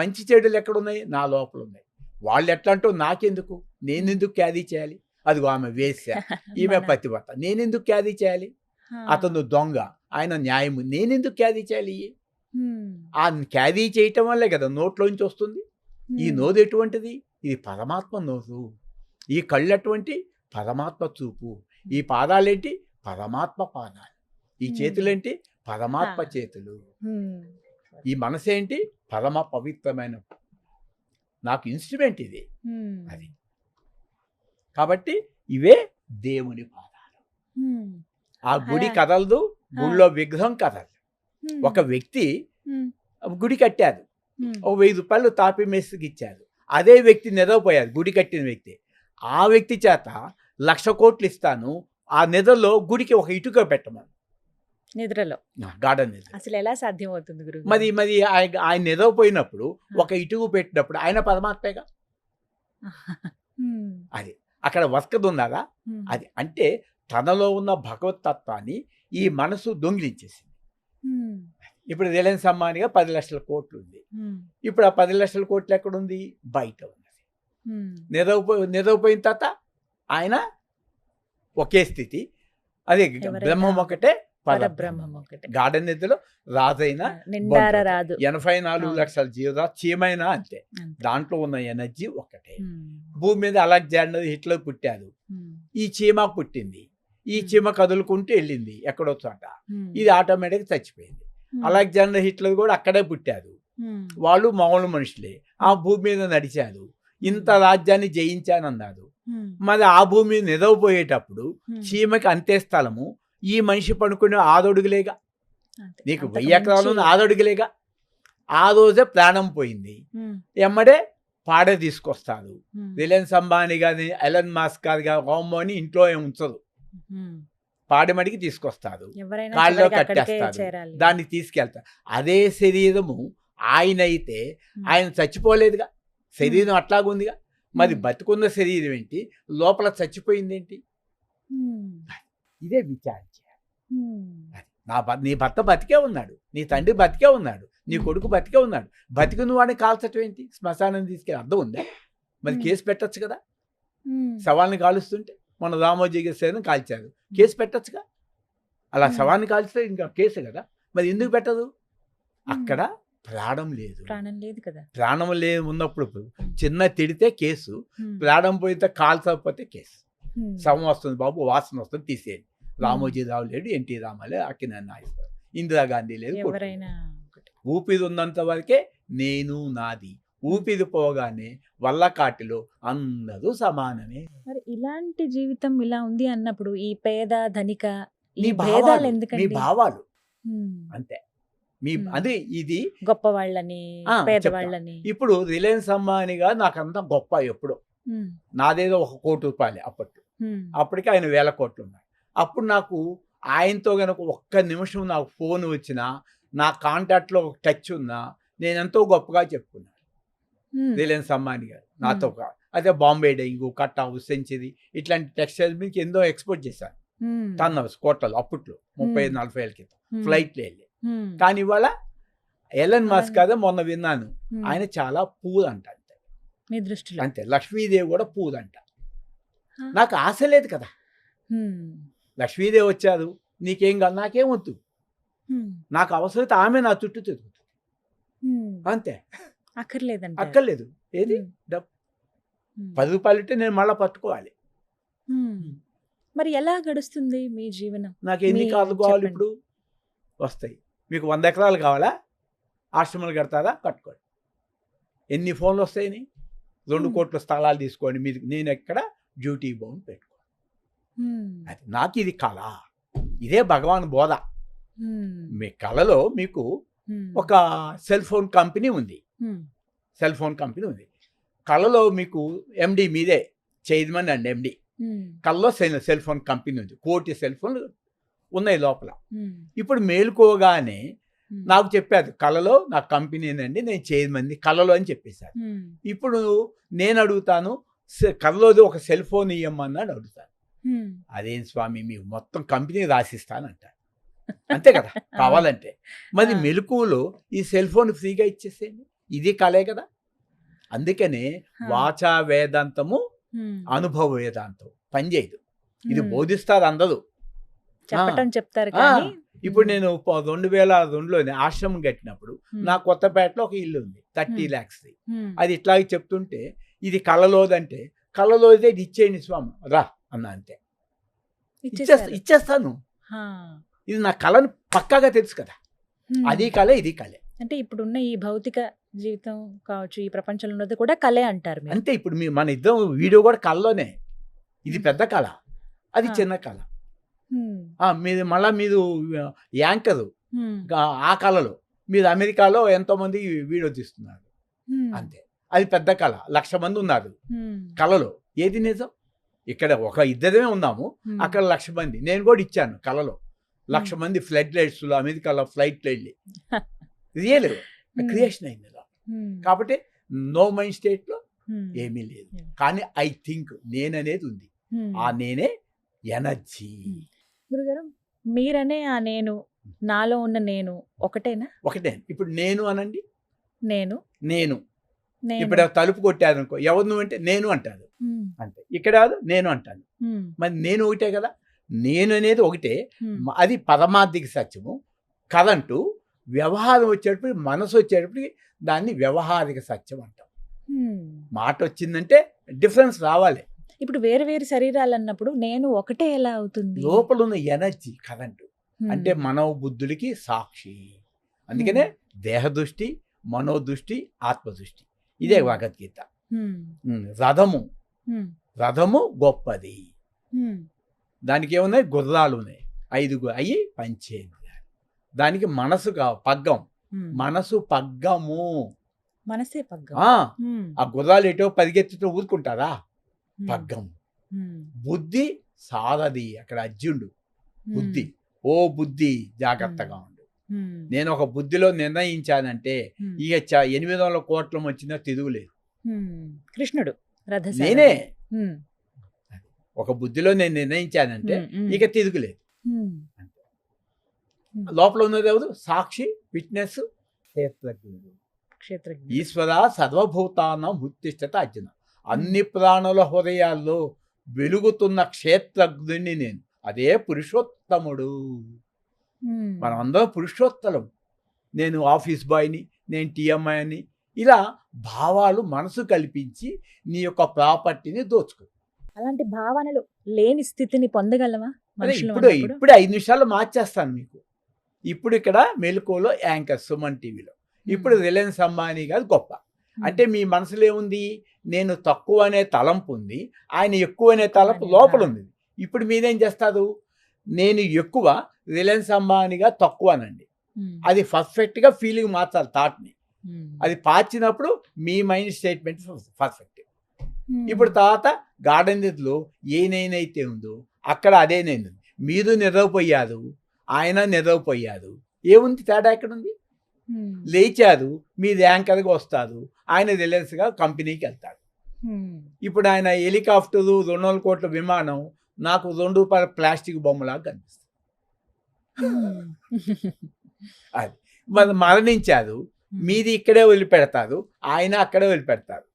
మంచి చెడులు ఎక్కడున్నాయి, నా లోపల ఉన్నాయి. వాళ్ళు ఎట్లా అంటూ నాకెందుకు, నేనెందుకు క్యారీ చేయాలి? అదిగో ఆమె వేశ్య, ఈమె పతివ్రత, నేనెందుకు క్యారీ చేయాలి? అతను దొంగ, ఆయన న్యాయము, నేనెందుకు క్యారీ చేయాలి? ఆ క్యారీ చేయటం వల్లే కదా నోట్లోంచి వస్తుంది. ఈ నోరు ఎటువంటిది, ఇది పరమాత్మ నోరు. ఈ కళ్ళు అటువంటి పరమాత్మ చూపు. ఈ పాదాలేంటి, పరమాత్మ పాదాలు. ఈ చేతులేంటి, పరమాత్మ చేతులు. ఈ మనసేంటి, పరమ పవిత్రమైన నాకు ఇన్స్ట్రుమెంట్ ఇది. అది కాబట్టి ఇవే దేవుని పాదాలు. ఆ గుడి కదలదు, గుడిలో విగ్రహం కదలదు. ఒక వ్యక్తి గుడి కట్టారు, ఓ 1000 రూపాయలు తాపీ మేస్త్రికి ఇచ్చారు. అదే వ్యక్తి నిద్రపోయారు, గుడి కట్టిన వ్యక్తి. ఆ వ్యక్తి చేత 1,00,000 కోట్లు ఇస్తాను, ఆ నిద్రలో గుడికి ఒక ఇటుక పెట్టమని, నిద్రలో గార్డెన్ నిద్ర. అసలు ఎలా సాధ్యం అవుతుంది గురువు మరి మరి ఆయన నిద్రపోయినప్పుడు ఒక ఇటుక పెట్టినప్పుడు ఆయన పరమాత్మేగా. అది అక్కడ వర్కది ఉన్నదా? అది అంటే తనలో ఉన్న భగవత్ తత్వాన్ని ఈ మనసు దొంగిలించేసింది. ఇప్పుడు రిలయన్స్ అంబానీగా 10,00,000 కోట్లు ఉంది. ఇప్పుడు ఆ 10,00,000 కోట్లు ఎక్కడుంది? బయట ఉన్నది. నిద్రపోయిన తర్వాత ఆయన ఒకే స్థితి, అదే బ్రహ్మం ఒకటే, పరబ్రహ్మం ఒకటే. గార్డెన్ నిద్రలో రాజైన నిండార రాదు, 84 లక్షల జీవరాశి చీమైనా అంతే, దాంట్లో ఉన్న ఎనర్జీ ఒకటే. భూమి మీద అలెగ్జాండర్ హిట్లర్ పుట్టారు, ఈ చీమ పుట్టింది, ఈ చీమ కదులుకుంటూ వెళ్ళింది ఎక్కడో చోట, ఇది ఆటోమేటిక్ చచ్చిపోయింది. అలెగ్జాండర్ హిట్లర్ కూడా అక్కడే పుట్టారు, వాళ్ళు మామూలు మనుషులే, ఆ భూమి మీద నడిచారు, ఇంత రాజ్యాన్ని జయించానన్నారు. మరి ఆ భూమి మీద నిదవపోయేటప్పుడు చీమకి అంతే స్థలము, ఈ మనిషి పడుకునే 6 అడుగులేగా, నీకు 1000 ఎకరాలు 6 అడుగులేగా. ఆ రోజే ప్రాణం పోయింది. ఎమ్మడే పాడే తీసుకొస్తారు. రిలయన్స్ అంబానీ కానీ ఎలన్ మాస్క్ గారు హోమోని ఇంట్లో ఏమి ఉంచదు, పాడిమడికి తీసుకొస్తారు, కాళ్ళలో కట్టేస్తారు, దాన్ని తీసుకెళ్తారు. అదే శరీరము ఆయన అయితే ఆయన చచ్చిపోలేదుగా, శరీరం అట్లాగుందిగా. మరి బతుకున్న శరీరం ఏంటి, లోపల చచ్చిపోయింది ఏంటి? ఇదే విచారించాలి. నీ భర్త బతికే ఉన్నాడు, నీ తండ్రి బతికే ఉన్నాడు, నీ కొడుకు బతికే ఉన్నాడు, బతికిన వాడిని కాల్చటం ఏంటి? శ్మశానం తీసుకెళ్ళి అర్థం ఉందా? మరి కేసు పెట్టచ్చు కదా, శవాన్ని కాలుస్తుంటే. మన రామోజీ గారిని కాల్చారు, కేసు పెట్టచ్చుగా. అలా శవాన్ని కాల్స్తే ఇంకా కేసు కదా, మరి ఎందుకు పెట్టదు? అక్కడ ప్రాణం లేదు, ప్రాణం లేదు కదా. ప్రాణం లేదు ఉన్నప్పుడు చిన్న తిడితే కేసు, ప్రాణం పోయితే కాల్చకపోతే కేసు. శవం వస్తుంది బాబు, వాసన వస్తుంది, తీసేయండి. రామోజీ రావు లేడు, ఎన్టీ రామాలే, అక్కినేని నాగేశ్వరరావు, ఇందిరాగాంధీ లేదు. ఊపిరి ఉన్నంత వరకే నేను నాది, ఊపిరి పోగానే వల్లకాటిలో అందరూ సమానమే. మరి ఇలాంటి జీవితం ఇలా ఉంది అన్నప్పుడు ఈ పేద ధనిక నీ భేదాలు ఎందుకండి? మీ భావాలు అంతే. మీ అదే ఇది గొప్ప వాళ్ళని పేదవాళ్ళని. ఇప్పుడు రిలయన్స్ అంబానీగా నాకంతా గొప్ప, ఎప్పుడో నాదేదో 1 కోటి రూపాయలు అప్పట్లో, అప్పటికి ఆయన 1000 కోట్లు ఉన్నాయి. అప్పుడు నాకు ఆయనతో కనుక ఒక్క నిమిషం నాకు ఫోన్ వచ్చినా, నా కాంటాక్ట్లో ఒక టచ్ ఉన్నా, నేను ఎంతో గొప్పగా చెప్పుకున్నాను. రిలయన్స్ అంబానీ గారు నాతో అదే బాంబే డైయింగ్, కట్ హౌస్, సెంచరీ ఇట్లాంటి టెక్స్టైల్స్ మీకు ఎంతో ఎక్స్పోర్ట్ చేశాను. టన్ హౌస్ కోటలు అప్పట్లో 35-40 ఏళ్ళ క్రితం ఫ్లైట్లో వెళ్ళి. కానీ ఇవాళ ఎలన్ మాస్క్ కదా, మొన్న విన్నాను, ఆయన చాలా పూర్ అంట, అంతే మీ దృష్టిలో. అంతే. లక్ష్మీదేవి కూడా పూర్ అంట. నాకు ఆశ లేదు కదా, లక్ష్మీదేవి వచ్చారు, నీకేం కాదు, నాకేం వద్దు, నాకు అవసరమైతే ఆమె నా చుట్టూ తిరుగుతుంది, అంతే. అక్కర్లేదు. ఏది డబ్బు 10 రూపాయలు ఇస్తే నేను మళ్ళీ పట్టుకోవాలి. మరి ఎలా గడుస్తుంది మీ జీవనం? నాకు ఎన్ని కార్లు కావాలి ఇప్పుడు? వస్తాయి. మీకు 100 ఎకరాలు కావాలా? ఆశ్రమాలు కడతారా? కట్టుకోండి. ఎన్ని ఫోన్లు వస్తాయని? 2 కోట్ల స్థలాలు తీసుకోండి, మీరు నేను ఎక్కడ డ్యూటీ బౌండ్ పెట్టుకోండి. అది నాకు ఇది కళ, ఇదే భగవాన్ బోధ. మీ కళలో మీకు ఒక సెల్ ఫోన్ కంపెనీ ఉంది, కళలో మీకు ఎండి మీదే చైర్మన్ అండ్ ఎండి, కళ్ళలో సెల్ ఫోన్ కంపెనీ ఉంది, 1 కోటి సెల్ ఫోన్లు ఉన్నాయి లోపల. ఇప్పుడు మేలుకోగానే నాకు చెప్పారు, కళలో నా కంపెనీనండి, నేను చైర్మన్ కళలో అని చెప్పేశారు. ఇప్పుడు నేను అడుగుతాను, కళలోది ఒక సెల్ ఫోన్ ఇవ్వమన్నాడు, అడుగుతాను, అదేం స్వామి మీకు మొత్తం కంపెనీ రాసిస్తానంటారు, అంతే కదా కావాలంటే. మరి మెలకువలో ఈ సెల్ ఫోన్ ఫ్రీగా ఇచ్చేసేయండి, ఇది కళే కదా. అందుకనే వాచా వేదాంతము అనుభవ వేదాంతం పనిచేయదు, ఇది బోధిస్తారు అందరూ, చెప్తారు. ఇప్పుడు నేను 2002లోనే ఆశ్రమం కట్టినప్పుడు నా కొత్తపేటలో ఒక ఇల్లు ఉంది 30 lakhs, అది ఇట్లాగే చెప్తుంటే, ఇది కళలోదంటే, కళలోదే ఇచ్చేయండి స్వామి రా అన్నా, అంతే ఇచ్చేస్తాను. ఇది నా కళను పక్కాగా తెలుసు కదా, అది కళ ఇది కళే. అంటే ఇప్పుడున్న ఈ భౌతిక జీవితం కావచ్చు, ఈ ప్రపంచంలో ఉన్నది కూడా కళే అంటారు అంతే. ఇప్పుడు మన ఇద్దరం వీడియో కూడా కళలోనే, ఇది పెద్ద కళ, అది చిన్న కళ. మీరు మళ్ళా మీరు యాంకరు ఆ కళలో, మీరు అమెరికాలో ఎంతోమంది వీడియో తీస్తున్నారు, అంతే. అది పెద్ద కళ, 1,00,000 మంది ఉన్నారు కళలో. ఏది నిజం? ఇక్కడ ఒక ఇద్దరమే ఉన్నాము, అక్కడ 1,00,000 మంది. నేను కూడా ఇచ్చాను కళలో 1,00,000 మంది ఫ్లడ్ లైట్స్లో అమెరికాలో ఫ్లైట్లో వెళ్ళి. రియల్ క్రియేషన్ అయింది ఇలా. కాబట్టి నో మైండ్ స్టేట్లో ఏమీ లేదు, కానీ ఐ థింక్ నేననేది ఉంది. ఆ నేనే ఎనర్జీ. గురుగారు, మీరనే ఆ నేను, నాలో ఉన్న నేను ఒకటేనా? ఒకటే. ఇప్పుడు నేను అనండి, నేను నేను నేను. ఇప్పుడు తలుపు కొట్టారు అనుకో, ఎవరు నువ్వు అంటే నేను అంటారు, అంతే. ఇక్కడ కాదు, నేను అంటాను. మరి నేను ఒకటే కదా, నేను అనేది ఒకటే. అది పరమార్థిక సత్యము. కరెంటు వ్యవహారం వచ్చేటప్పుడు, మనసు వచ్చేటప్పటికి దాన్ని వ్యవహారిక సత్యం అంటాం. మాట వచ్చిందంటే డిఫరెన్స్ రావాలి. ఇప్పుడు వేరు వేరు శరీరాలు అన్నప్పుడు నేను ఒకటే ఎలా అవుతుంది? లోపల ఉన్న ఎనర్జీ కరెంటు అంటే మనోబుద్ధులకి సాక్షి. అందుకనే దేహదృష్టి, మనోదృష్టి, ఆత్మదృష్టి. ఇదే భగవద్గీత. రథము, రథము గొప్పది. దానికి ఏమున్నాయి? గుర్రాలు ఉన్నాయి, 5 అయ్యి పంచేంద్రియాలు. దానికి మనసు పగ్గం, మనసు పగ్గము. మనసే పగ్గం. ఆ గుర్రాలు ఎటో పరిగెత్తుతూ ఊరుకుంటారా? పగ్గం. బుద్ధి సారథి, అక్కడ అర్జునుడు బుద్ధి. ఓ బుద్ధి జాగ్రత్తగా ఉండు. నేను ఒక బుద్ధిలో నిర్ణయించానంటే ఇక 800 కోట్ల వచ్చినా తిరుగులేదు. కృష్ణుడు నేనే. ఒక బుద్ధిలో నేను నిర్ణయించానంటే ఇక తిరుగులేదు. లోపల ఉన్నది ఎవరు? సాక్షి, విట్నెస్, క్షేత్రజ్ఞుడు. ఈశ్వర సర్వభూతానం ఉత్తిష్టత అర్జున. అన్ని ప్రాణుల హృదయాల్లో వెలుగుతున్న క్షేత్రజ్ఞుడిని నేను. అదే పురుషోత్తముడు. మనం అందరం పురుషోత్తలం. నేను ఆఫీస్ బాయ్ని, నేను టీఎంఐ అని, ఇలా భావాలు మనసు కల్పించి నీ యొక్క ప్రాపర్టీని దోచుకో. అలాంటి భావనలు లేని స్థితిని పొందగలమా? ఇప్పుడు 5 నిమిషాలు మార్చేస్తాను మీకు. ఇప్పుడు ఇక్కడ మెలకువలో యాంకర్ సుమన్ టీవీలో. ఇప్పుడు రిలయన్స్ అంబానీ గారు గొప్ప. అంటే మీ మనసులో ఏముంది? నేను తక్కువ అనే తలంపు ఉంది, ఆయన ఎక్కువ అనే తలంపు లోపల ఉంది. ఇప్పుడు మీరేం చేస్తారు? నేను ఎక్కువ, రిలయన్స్ అంబానీగా తక్కువ అనండి. అది పర్ఫెక్ట్గా ఫీలింగ్ మార్చాలి థాట్ని. అది మార్చినప్పుడు మీ మైండ్ స్టేట్మెంట్ పర్ఫెక్ట్. ఇప్పుడు తర్వాత గార్డెన్ లో ఏ నేనైతే ఉందో అక్కడ అదే నేను. మీరు నిద్రపోయారు, ఆయన నిద్రపోయారు, ఏముంది తేడా? ఎక్కడుంది? లేచారు, మీరు యాంకర్గా వస్తారు, ఆయన రిలయన్స్గా కంపెనీకి వెళ్తారు. ఇప్పుడు ఆయన హెలికాప్టరు, 200 కోట్ల విమానం, నాకు ₹2 ప్లాస్టిక్ బొమ్మలాగా కనిపిస్తుంది. అది మరి మరణించారు, మీది ఇక్కడే వదిలిపెడతారు, ఆయన అక్కడే వదిలిపెడతారు.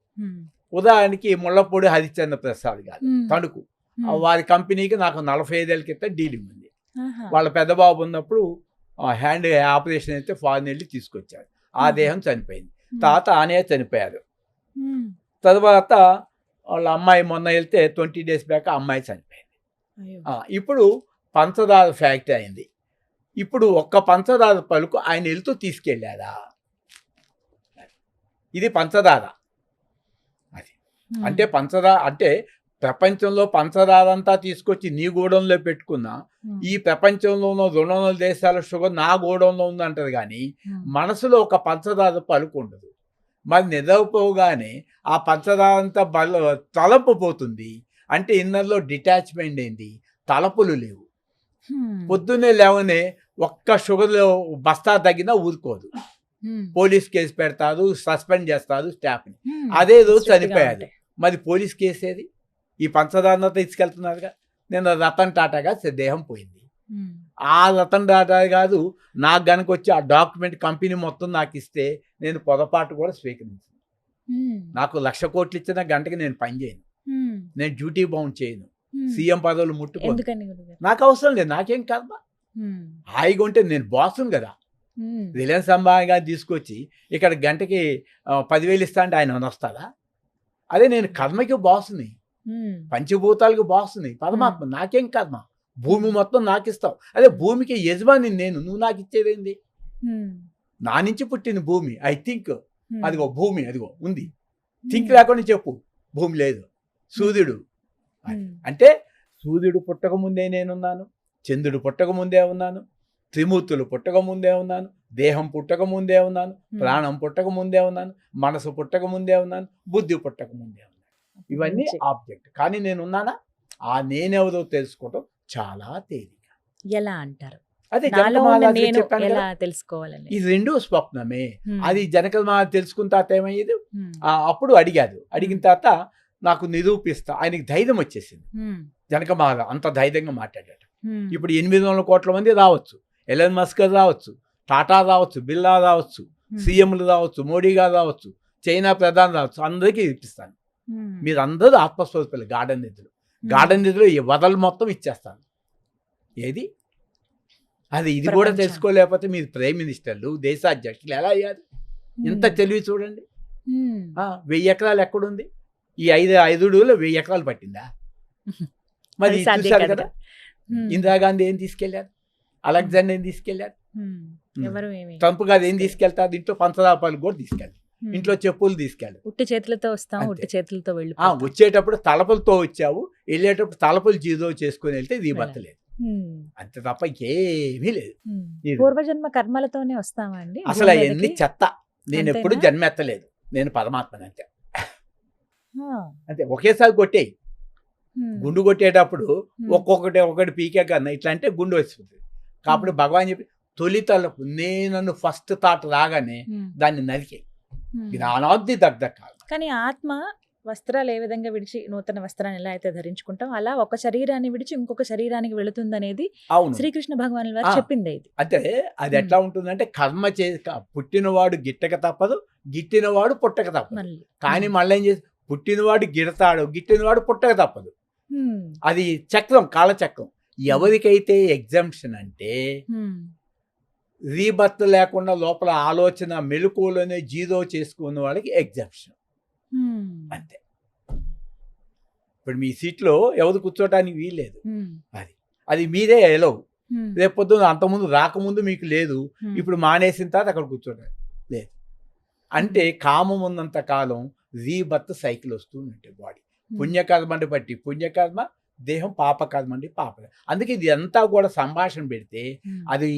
ఉదాహరణకి ముళ్ళపూడి హరిశ్చంద్ర ప్రసాద్ గారు తణుకు, వారి కంపెనీకి నాకు 45 ఏళ్ళ క్రితం డీలింగ్ ఉంది. వాళ్ళ పెద్ద బాబు ఉన్నప్పుడు హ్యాండ్ ఆపరేషన్ అయితే ఫారెన్ వెళ్ళి తీసుకొచ్చారు. ఆ దేహం చనిపోయింది. తర్వాత ఆనే చనిపోయారు. తర్వాత వాళ్ళ అమ్మాయి మొన్న వెళ్తే 20 days బ్యాక్ అమ్మాయి చనిపోయింది. ఇప్పుడు పంచదార ఫ్యాక్టరీ అయింది. ఇప్పుడు ఒక్క పంచదార పలుకు ఆయన వెళ్తూ తీసుకెళ్ళారా? ఇది పంచదార. అది అంటే పంచదార అంటే ప్రపంచంలో పంచదార అంతా తీసుకొచ్చి నీ గోడంలో పెట్టుకున్నా, ఈ ప్రపంచంలో ఉన్న 200 దేశాల షుగర్ నా గోడంలో ఉందంటది. కానీ మనసులో ఒక పంచదార పలుకు ఉండదు. మరి నిద్రపోగానే ఆ పంచదార అంతా తలపు పోతుంది. అంటే ఇన్నర్లో డిటాచ్మెంట్ ఏంది? తలపులు లేవు. పొద్దున్నే లేవనే ఒక్క షుగర్లో బస్తా తగ్గినా ఊరుకోదు. పోలీస్ కేసు పెడతారు, సస్పెండ్ చేస్తారు స్టాఫ్ని. అదే రోజు చనిపోయారు. మరి పోలీస్ కేసు ఏది? ఈ పంచదారతో తీసుకెళ్తున్నారుగా. నేను రతన్ టాటాగా దేహం పోయింది. ఆ రతన్ టాటా కాదు, నాకు గనక వచ్చి ఆ డాక్యుమెంట్ కంపెనీ మొత్తం నాకు ఇస్తే నేను పొరపాటు కూడా స్వీకరించను. నాకు 1,00,000 కోట్లు ఇచ్చిన గంటకి నేను పని చేయను, నేను డ్యూటీ బౌండ్ చేయను, సీఎం పదవులు ముట్టుకోను. నాకు అవసరం లేదు, నాకేం కర్మ. హాయిగా ఉంటే నేను బాసును కదా. రిలయన్స్ అంబానీగా తీసుకొచ్చి ఇక్కడ గంటకి 10,000 ఇస్తా అంటే ఆయన వస్తారా? అదే నేను కర్మకి బాసుని, పంచభూతాలకు బాసుని, పరమాత్మ. నాకేం కర్మ? భూమి మొత్తం నాకు ఇస్తావు. అదే భూమికి యజమాని నేను, నువ్వు నాకు ఇచ్చేదేంది? నా నుంచి పుట్టింది భూమి. ఐ థింక్ అదిగో భూమి అదిగో ఉంది. థింక్ లేకుండా చెప్పు, భూమి లేదు. సూర్యుడు అంటే సూర్యుడు పుట్టక ముందే నేనున్నాను, చంద్రుడు పుట్టక ముందే ఉన్నాను, త్రిమూర్తులు పుట్టక ముందే ఉన్నాను, దేహం పుట్టక ముందే ఉన్నాను, ప్రాణం పుట్టక ముందే ఉన్నాను, మనసు పుట్టక ముందే ఉన్నాను, బుద్ధి పుట్టక ముందే ఉన్నాను. ఇవన్నీ ఆబ్జెక్ట్. కానీ నేను ఉన్నానా? ఆ నేనెవరో తెలుసుకోవడం చాలా తేలిక. ఎలా అంటారు? అదే నాలో జనక ఉన్న మహారాజు నేను చెప్పాను ఎలా కదా, తెలుసుకోవాలని. ఈ రెండో స్వప్నమే. అది జనక మహారాజు తెలుసుకున్న తర్వాత ఏమయ్యేది, అప్పుడు అడిగారు. అడిగిన తర్వాత నాకు నిరూపిస్తా, ఆయనకి ధైర్యం వచ్చేసింది. జనక మహారాజు అంత ధైర్యంగా మాట్లాడాడు. ఇప్పుడు 800 కోట్ల మంది రావచ్చు, ఎలన్ మస్క్ రావచ్చు, టాటా రావచ్చు, బిర్లా రావచ్చు, సీఎంలు రావచ్చు, మోడీ గారు రావచ్చు, చైనా ప్రధాని రావచ్చు, అందరికీ ఇప్పిస్తాను. మీరు అందరూ ఆత్మస్వరూపాలు. గార్డెన్ నిధులు ఈ వదలు మొత్తం ఇచ్చేస్తాను. ఏది అది ఇది కూడా తెలుసుకోలేకపోతే మీరు ప్రైమ్ మినిస్టర్లు, దేశాధ్యక్షులు ఎలా అయ్యారు? ఇంత తెలివి చూడండి. 1000 ఎకరాలు ఎక్కడుంది? ఈ 5 అడుగులో 1000 ఎకరాలు పట్టిందా? మరి చూశారు కదా, ఇందిరాగాంధీ ఏం తీసుకెళ్లారు, అలెగ్జాండర్ ఏం తీసుకెళ్లారు, ట్రంప్ గారు ఏం తీసుకెళ్తారు? ఇంట్లో పంచదార కూడా తీసుకెళ్ళారు, ఇంట్లో చెప్పులు తీసుకెళ్ళారు. ఉట్టి చేతులతో వస్తాం, ఉట్టి చేతులతో వెళ్ళి వచ్చేటప్పుడు తలపులతో వచ్చావు, వెళ్ళేటప్పుడు తలపులు జీరో చేసుకుని వెళ్తే ఇది బతలేదు. అంతే తప్ప ఏమీ లేదు. పూర్వజన్మ కర్మలతోనే వస్తామా అండి? అసలు అవన్నీ చెత్త. నేను ఎప్పుడు జన్మ ఎత్తలేదు, నేను పరమాత్మని. అంతే అంతే. ఒకేసారి కొట్టేయి. గుండు కొట్టేటప్పుడు ఒకటి పీకే కన్నా ఇట్లా అంటే గుండు వస్తుంది. కాబట్టి భగవాన్ చెప్పి తొలి తలపు నేను ఫస్ట్ థాట్ రాగానే దాన్ని నరికే జ్ఞానాబ్ది దగ్ధ కాదు. కానీ ఆత్మ వస్త్రాలు ఏ విధంగా విడిచి నూతన వస్త్రాన్ని ఎలా అయితే ధరించుకుంటాం, అలా ఒక శరీరాన్ని విడిచి ఇంకొక శరీరానికి వెళుతుంది అనేది శ్రీకృష్ణ భగవానుల వారు చెప్పింది. ఇది అంటే అది ఎట్లా ఉంటుందంటే, కర్మ పుట్టినవాడు గిట్టక తప్పదు, గిట్టినవాడు పుట్టక తప్పదు. కానీ మళ్ళీ ఏం చేసి పుట్టినవాడు గిడతాడు, గిట్టినవాడు పుట్టక తప్పదు. అది చక్రం, కాలచక్రం. ఎవరికైతే ఎగ్జంప్షన్ అంటే రీబర్త్ లేకుండా లోపల ఆలోచన మెలకువలోనే జీరో చేసుకున్న వాళ్ళకి ఎగ్జంప్షన్. అంతే. ఇప్పుడు మీ సీట్లో ఎవరు కూర్చోటానికి వీల్లేదు. అది మీరే ఎలవ్. రేపు పొద్దున్న అంతకుముందు రాకముందు మీకు లేదు, ఇప్పుడు మానేసిన తర్వాత అక్కడ కూర్చోటానికి లేదు. అంటే కామం ఉన్నంత కాలం రీబర్త్ సైకిల్ వస్తూ ఉంటాయి. బాడీ పుణ్యకర్మని బట్టి పుణ్యకర్మ, దేహం పాపకర్మ అండి పాప. అందుకే ఇది అంతా కూడా సంభాషణ పెడితే అది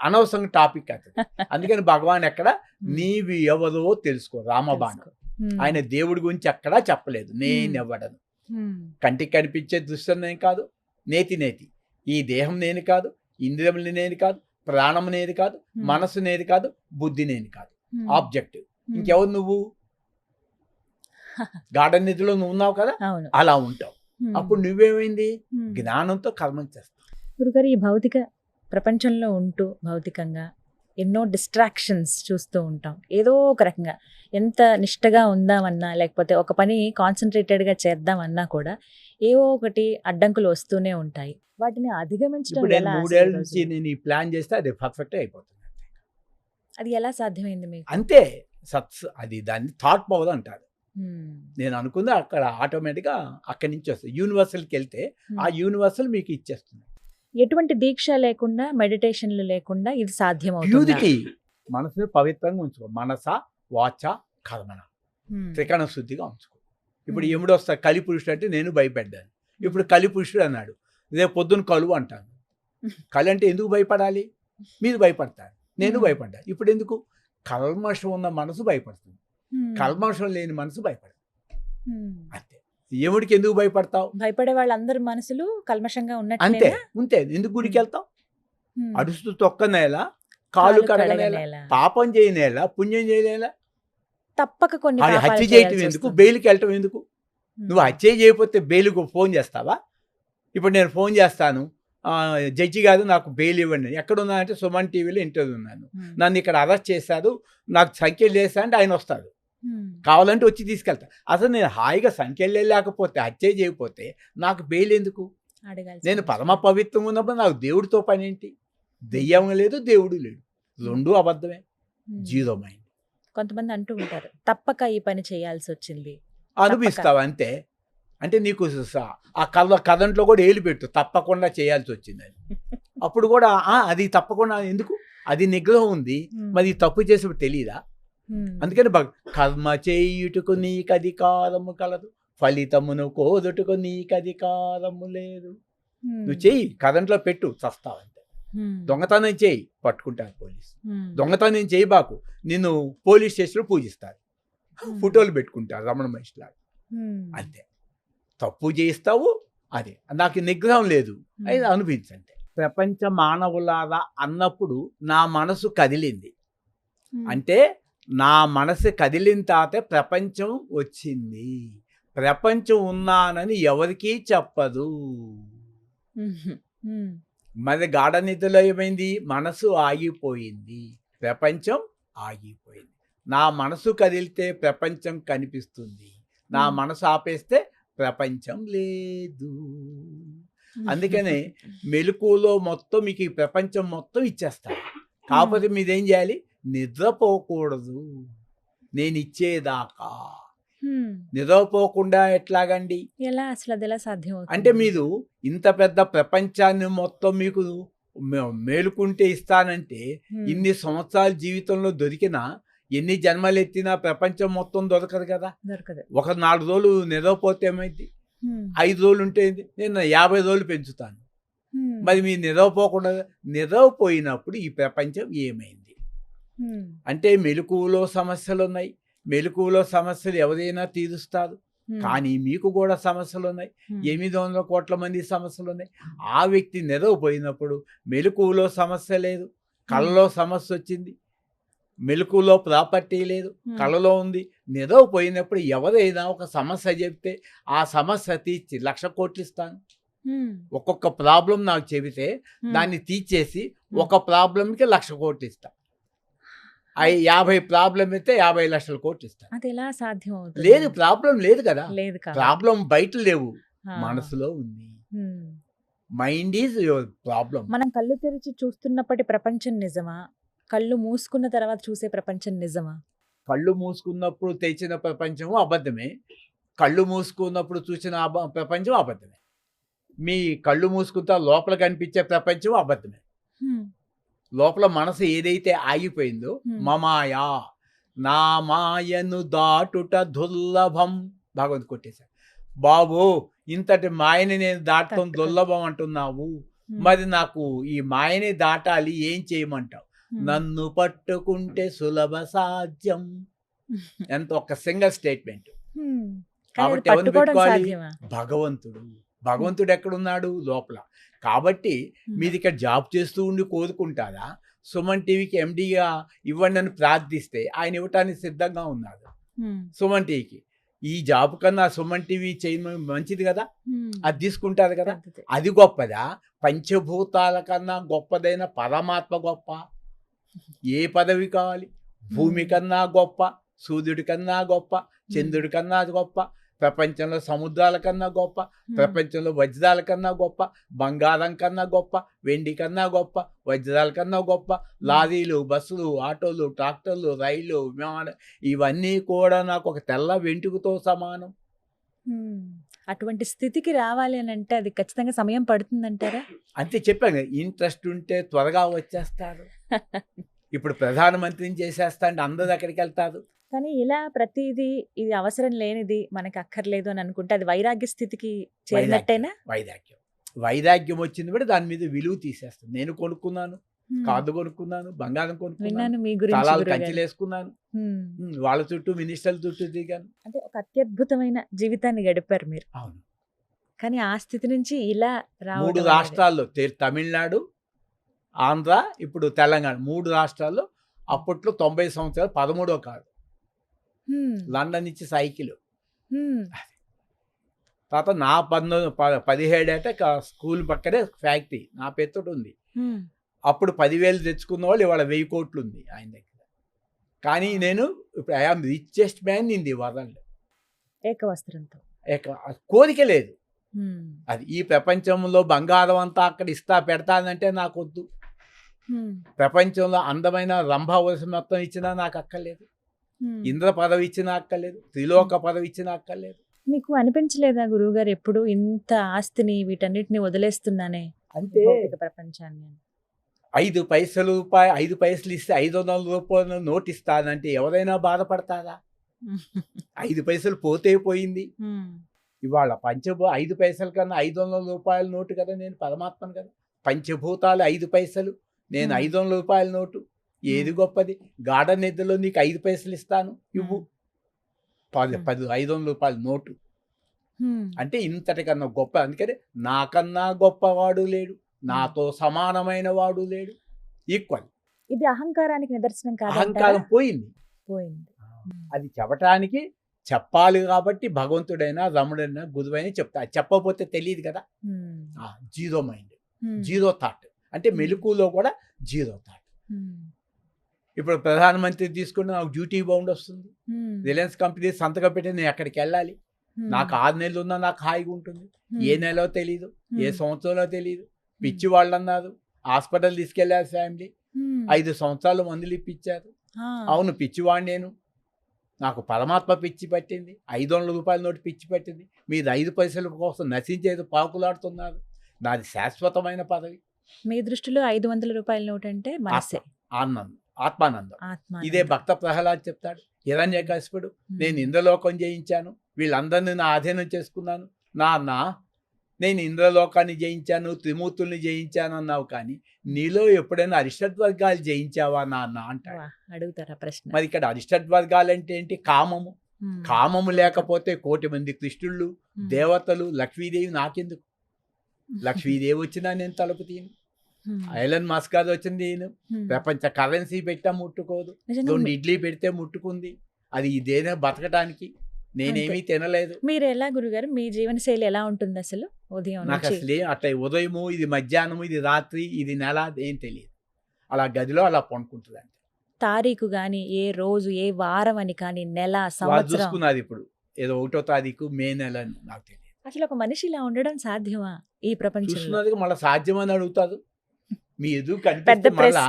అనవసరంగా టాపిక్ అవుతుంది. అందుకని భగవాన్ ఎక్కడ నీవు ఎవరో తెలుసుకో, రామబాణం. ఆయన దేవుడి గురించి ఎక్కడా చెప్పలేదు. నేనెవ్వడను, కంటికి కనిపించే దృశ్యం నేను కాదు, నేతి ఈ దేహం నేను కాదు, ఇంద్రియములు నేను కాదు, ప్రాణం నేను కాదు, మనసు నేను కాదు, బుద్ధి నేను కాదు, ఆబ్జెక్టివ్. ఇంకెవరు నువ్వు? గార్డెన్ నిధిలో నువ్వు ఉన్నావు కదా, అలా ఉంటావు. అప్పుడు నువ్వేమైంది? జ్ఞానంతో కర్మం చేస్తావు. గురుగారు, ఈ భౌతిక ప్రపంచంలో ఉంటూ భౌతికంగా ఎన్నో డిస్ట్రాక్షన్స్ చూస్తూ ఉంటాం. ఏదో ఒక రకంగా ఎంత నిష్టగా ఉందామన్నా, లేకపోతే ఒక పని కాన్సన్ట్రేటెడ్గా చేద్దామన్నా కూడా ఏవో ఒకటి అడ్డంకులు వస్తూనే ఉంటాయి. వాటిని అధిగమించడం ఎలా? 3 ఏళ్ళ నుంచి నేను ఈ ప్లాన్ చేస్తే అది పర్ఫెక్ట్ అయిపోతుంది. అది ఎలా సాధ్యమైంది మీకు? అంతే. అది దాన్ని థాట్ పవర్ అంటారు. నేను అనుకుంది అక్కడ ఆటోమేటిక్గా అక్కడి నుంచి వస్తుంది. యూనివర్సల్కి వెళ్తే ఆ యూనివర్సల్ మీకు ఇచ్చేస్తుంది. ఎటువంటి దీక్ష లేకుండా, మెడిటేషన్లు లేకుండా ఇది సాధ్యమవుతుంది. ప్యూరిటీ, మనసుని పవిత్రంగా ఉంచుకో. మనస వాచ కర్మణ త్రికరణ శుద్ధిగా ఉంచుకో. ఇప్పుడు ఎముడు వస్తా కలిపురుషుడు అంటే నేను భయపడ్డాను. ఇప్పుడు కలిపురుషుడు అన్నాడు, రేపు పొద్దున్న కలువు అంటాను. కలి అంటే ఎందుకు భయపడాలి? మీరు భయపడతారు, నేను భయపడ్డా. ఇప్పుడు ఎందుకు? కల్మషం ఉన్న మనసు భయపడుతుంది, కల్మషం లేని మనసు భయపడదు. అంతే. ఎముడికి ఎందుకు భయపడతావు? భయపడే వాళ్ళందరి మనసులు కల్మషంగా ఉన్నట్టు. అంతే ఉంటే ఎందుకు గుడికి వెళ్తావు? అడుస్తూ తొక్కనేలా, కాలు కడగనేలా, పాపం చేయనేలా, పుణ్యం చేయనేలా. తప్పక కొన్ని హత్య చేయటం ఎందుకు? బెయిల్కి వెళ్ళటం ఎందుకు? నువ్వు హత్య చేయకపోతే బెయిల్కు ఫోన్ చేస్తావా? ఇప్పుడు నేను ఫోన్ చేస్తాను, జడ్జి గారు నాకు బెయిల్ ఇవ్వండి. ఎక్కడున్నా అంటే సుమన్ టీవీలో ఇంటర్వ్యూ ఉన్నాను, నన్ను ఇక్కడ అరెస్ట్ చేశారు, నాకు సంఖ్యలు చేస్తా అంటే ఆయన వస్తాడు, కావాలంటే వచ్చి తీసుకెళ్తా. అసలు నేను హాయిగా సంఖ్యలు లేకపోతే, హత్య చేయకపోతే నాకు బెయిల్ ఎందుకు? నేను పరమ పవిత్రం ఉన్నప్పుడు నాకు దేవుడితో పని ఏంటి? దెయ్యం లేదు, దేవుడు లేడు, రెండు అబద్ధమే, జీరో మైండ్. కొంతమంది అంటూ ఉంటారు, తప్పక ఈ పని చేయాల్సి వచ్చింది. అనిపిస్తావు అంతే. అంటే నీకు ఆ కథంట్లో కూడా ఏలు పెట్టు, తప్పకుండా చేయాల్సి వచ్చిందని. అప్పుడు కూడా అది తప్పకుండా ఎందుకు? అది నిగ్రహం ఉంది, మరి తప్పు చేసేప్పుడు తెలియదా? అందుకని కర్మ చేయుటకు నీకు అధికారము కలదు, ఫలితమును కోదుటకు నీకు అధికారము లేదు. నువ్వు చెయ్యి, కథంట్లో పెట్టు, చస్తావంతే. దొంగతనం చేయి, పట్టుకుంటారు పోలీసు. దొంగతనం చేయబాకు, నిన్ను పోలీస్ స్టేషన్లో పూజిస్తారు, ఫోటోలు పెట్టుకుంటారు రమణ మహర్షిలాగా. అంతే, తప్పు చేయిస్తావు, అదే నాకు నిగ్రహం లేదు, అది అనిపించండి. ప్రపంచ మానవులారా అన్నప్పుడు నా మనసు కదిలింది అంటే, నా మనసు కదిలిన తాతే ప్రపంచం వచ్చింది. ప్రపంచం ఉన్నానని ఎవరికీ చెప్పదు. మరి గాఢ నిద్రలో ఏమైంది? మనసు ఆగిపోయింది, ప్రపంచం ఆగిపోయింది. నా మనసు కదిలితే ప్రపంచం కనిపిస్తుంది, నా మనసు ఆపేస్తే ప్రపంచం లేదు. అందుకనే మెలకువలో మొత్తం మీకు ఈ ప్రపంచం మొత్తం ఇచ్చేస్తాను. కాకపోతే మీరేం చేయాలి? నిద్రపోకూడదు, నేను ఇచ్చేదాకా. నిద్రపోకుండా ఎట్లాగండి? ఎలా అసలు అది ఎలా సాధ్యం? అంటే మీరు ఇంత పెద్ద ప్రపంచాన్ని మొత్తం మీకు మేలుకుంటే ఇస్తానంటే, ఇన్ని సంవత్సరాల జీవితంలో దొరికినా, ఎన్ని జన్మలు ఎత్తినా ప్రపంచం మొత్తం దొరకదు కదా. దొరకదు. ఒక 4 రోజులు నిద్రపోతే ఏమైంది? 5 రోజులు ఉంటే నేను 50 రోజులు పెంచుతాను. మరి మీరు నిద్రపోకుండా, నిద్రపోయినప్పుడు ఈ ప్రపంచం ఏమైంది? అంటే మెలకువలో సమస్యలు ఉన్నాయి, మెలకువలో సమస్యలు ఎవరైనా తీరుస్తారు. కానీ మీకు కూడా సమస్యలు ఉన్నాయి, 800 కోట్ల మంది సమస్యలు ఉన్నాయి. ఆ వ్యక్తి నిద్రపోయినప్పుడు మెలకువలో సమస్య లేదు, కళ్ళలో సమస్య వచ్చింది. మెలకువలో ప్రాపర్టీ లేదు, కళ్ళలో ఉంది. నిద్రపోయినప్పుడు ఎవరైనా ఒక సమస్య చెప్తే ఆ సమస్య తీర్చి 1,00,000 కోట్లు ఇస్తాను. ఒక్కొక్క ప్రాబ్లం నాకు చెబితే దాన్ని తీర్చేసి ఒక ప్రాబ్లంకి 1,00,000 కోట్లు ఇస్తాను. 50 ప్రాబ్లం అయితే 50 లక్షల కోట్లు ఇస్తాను. అది ఎలా సాధ్యం అవుతుంది? లేదు, ప్రాబ్లం లేదు కదా. లేదు కదా. ప్రాబ్లం బయట లేవు, మనసులో ఉంది. Mind is your problem. మనం కళ్ళు తెరిచి చూస్తున్నప్పటి ప్రపంచం నిజమా? కళ్ళు మూసుకున్న తర్వాత చూసే ప్రపంచం నిజమా? కళ్ళు మూసుకున్నప్పుడు తెచ్చిన ప్రపంచం అబద్ధమే, కళ్ళు మూసుకున్నప్పుడు చూసిన ప్రపంచం అబద్ధమే. మీ కళ్ళు మూసుకుంటా లోపల కనిపించే ప్రపంచం అబద్ధమే. లోపల మనసు ఏదైతే ఆగిపోయిందో, మమాయా నా మాయను దాటుట దుర్లభం, భగవంతు కొట్టేశారు. బాబు, ఇంతటి మాయని నేను దాటడం దుర్లభం అంటున్నావు, మరి నాకు ఈ మాయని దాటాలి, ఏం చేయమంటావు? నన్ను పట్టుకుంటే సులభ సాధ్యం. ఎంత ఒక్క సింగిల్ స్టేట్మెంట్. కాబట్టి ఎవరిని పెట్టుకోవాలి? భగవంతుడు. భగవంతుడు ఎక్కడున్నాడు? లోపల. కాబట్టి మీరు ఇక్కడ జాబ్ చేస్తూ ఉండి కోరుకుంటారా? సుమన్ టీవీకి ఎండీగా ఇవ్వండి అని ప్రార్థిస్తే ఆయన ఇవ్వటానికి సిద్ధంగా ఉన్నాడు. సుమన్ టీవీకి ఈ జాబ్ కన్నా సుమన్ టీవీ చేయడం మంచిది కదా, అది తీసుకుంటారు కదా. అది గొప్పదా? పంచభూతాల కన్నా గొప్పదైన పరమాత్మ గొప్ప. ఏ పదవి కావాలి? భూమి కన్నా గొప్ప, సూర్యుడి కన్నా గొప్ప, చంద్రుడి కన్నా గొప్ప, ప్రపంచంలో సముద్రాల కన్నా గొప్ప, ప్రపంచంలో వజ్రాల కన్నా గొప్ప, బంగారం కన్నా గొప్ప, వెండి కన్నా గొప్ప, వజ్రాల కన్నా గొప్ప, లారీలు, బస్సులు, ఆటోలు, ట్రాక్టర్లు, రైళ్ళు, విమానం, ఇవన్నీ కూడా నాకు ఒక తెల్ల వెంట్రుకతో సమానం. అటువంటి స్థితికి రావాలి అని అంటే అది ఖచ్చితంగా సమయం పడుతుందంటారా? అంతే చెప్పాను, ఇంట్రెస్ట్ ఉంటే త్వరగా వచ్చేస్తారు. ఇప్పుడు ప్రధానమంత్రిని చేసేస్తా అంటే అందరూ ఎక్కడికి వెళ్తారు? కానీ ఇలా ప్రతిదీ ఇది అవసరం లేనిది, మనకి అక్కర్లేదు అని అనుకుంటే అది వైరాగ్య స్థితికి చేరినట్టేనా? వైరాగ్యం వచ్చింది కూడా దాని మీద విలువ తీసేస్తాను. నేను కొనుక్కున్నాను, కార్డు కొనుక్కున్నాను, బంగారం కొనుక్కున్నాను, మీ గురించి కంచెలు వేసుకున్నాను, వాళ్ళ చుట్టూ మినిస్టర్ల చుట్టూ దిగాను. అంటే ఒక అత్యద్భుతమైన జీవితాన్ని గడిపారు మీరు. అవును. కానీ ఆ స్థితి నుంచి ఇలా 3 రాష్ట్రాల్లో, తమిళనాడు, ఆంధ్ర, ఇప్పుడు తెలంగాణ, 3 రాష్ట్రాల్లో అప్పట్లో 90 సంవత్సరాలు 13వ కాదు, లండన్ నుంచి సైకిల్. తర్వాత నా 17 ఏట స్కూల్ పక్కనే ఫ్యాక్టరీ నా పేరుతో ఉంది. అప్పుడు 10,000 తెచ్చుకున్న వాళ్ళు ఇవాళ 1,000 కోట్లు ఉంది ఆయన దగ్గర. కానీ నేను ఇప్పుడు I am richest man in the world. ఏకవస్త్రంతో కోరిక లేదు. అది ఈ ప్రపంచంలో బంగారం అంతా అక్కడ ఇస్తా పెడతానంటే నాకు వద్దు. ప్రపంచంలో అందమైన రంభా వలస మొత్తం ఇచ్చినా నాకు అక్కర్లేదు, ఇంద్ర పదవి ఇచ్చినా అక్కర్లేదు, త్రిలోక పదవి ఇచ్చినా అక్కర్లేదు. మీకు అనిపించలేదా గురువుగారు ఎప్పుడు ఇంత ఆస్తిని వీటన్నిటిని వదిలేస్తున్నానే అంటే ప్రపంచాన్ని? 5 పైసలు ఇస్తే 500 రూపాయలు నోట్ ఇస్తానంటే ఎవరైనా బాధపడతారా? 5 పైసలు పోతే పోయింది. ఇవాళ 5 పైసల కన్నా 500 రూపాయల నోటు కదా, నేను పరమాత్మను కదా. పంచభూతాలు 5 పైసలు, నేను 500 రూపాయల నోటు, ఏది గొప్పది? గాఢ నిద్రలో నీకు 5 పైసలు ఇస్తాను, ఇవ్వు. 500 రూపాయల నోటు అంటే ఇంతటికన్నా గొప్ప. అందుకని నాకన్నా గొప్పవాడు లేడు, నాతో సమానమైన వాడు లేడు, ఈక్వల్. ఇది అహంకారానికి నిదర్శనం కాదు. అహంకారం పోయింది. అది చెప్పటానికి చెప్పాలి కాబట్టి భగవంతుడైనా రముడైనా గురువైనా చెప్తా. చెప్పకపోతే తెలియదు కదా. Zero mind, zero thought. అంటే మెలకులో కూడా జీరో థాట్. ఇప్పుడు ప్రధానమంత్రి తీసుకుంటే నాకు డ్యూటీ బౌండ్ వస్తుంది. రిలయన్స్ కంపెనీ సంతకం పెట్టి నేను ఎక్కడికి వెళ్ళాలి. నాకు 6 నెలలు ఉన్నా నాకు హాయిగా ఉంటుంది. ఏ నెలలో తెలియదు, ఏ సంవత్సరంలో తెలియదు. పిచ్చి వాళ్ళు అన్నారు, హాస్పిటల్ తీసుకెళ్లారు ఫ్యామిలీ, 5 సంవత్సరాలు మందులు ఇప్పించారు. అవును, పిచ్చివాడు నేను. నాకు పరమాత్మ పిచ్చి పట్టింది, 500 రూపాయల నోటు పిచ్చి పట్టింది. మీరు 5 పైసల కోసం నశించేది పాకులాడుతున్నారు. నాది శాశ్వతమైన పదవి. మీ దృష్టిలో 500 రూపాయల నోటు అంటే మనసే, ఆనందం, ఆత్మానందం. ఇదే భక్త ప్రహ్లాద్ చెప్తాడు. హిరణ్యకశిపుడు, నేను ఇంద్రలోకం జయించాను, వీళ్ళందరినీ నా అధీనం చేసుకున్నాను. నాన్న, నేను ఇంద్రలోకాన్ని జయించాను, త్రిమూర్తుల్ని జయించాను అన్నావు, కానీ నీలో ఎప్పుడైనా అరిషడ్వర్గాలు జయించావా నాన్న అంటాడు. అడుగుతారా ప్రశ్న? మరి ఇక్కడ అరిషడ్వర్గాలు అంటే ఏంటి? కామము. కామము లేకపోతే 1,000,000 మంది కృష్ణుళ్ళు, దేవతలు, లక్ష్మీదేవి నాకెందుకు? లక్ష్మీదేవి వచ్చినా నేను తలుపు తీను. ఐలన్ మస్క్ గారు వచ్చింది నేను ప్రపంచ కరెన్సీ పెట్టా ముట్టుకోదు, 2 ఇడ్లీ పెడితే ముట్టుకుంది. అది ఇదేనా బతకటానికి? నేనేమీ తినలేదు. మీరు ఎలా గురుగారు, మీ జీవన శైలి ఎలా ఉంటుంది అసలు? ఉదయం నాకు అసలు అట్లా ఉదయము, ఇది మధ్యాహ్నము, ఇది రాత్రి, ఇది నెల ఏం తెలియదు. అలా గదిలో అలా పండుకుంటుంది. అంటే తారీఖు కానీ, ఏ రోజు, ఏ వారం అని కానీ, నెల, సంవత్సరం చూసుకున్నది. ఇప్పుడు ఏదో 1వ తారీఖు మే నెల అని నాకు తెలియదు. అసలు ఒక మనిషి ఇలా ఉండడం సాధ్యమా ఈ ప్రపంచంలో? చూసుకున్నది మళ్ళీ సాధ్యమని అడుగుతారు. మీ ఎదురు కనిపిస్తే మళ్ళా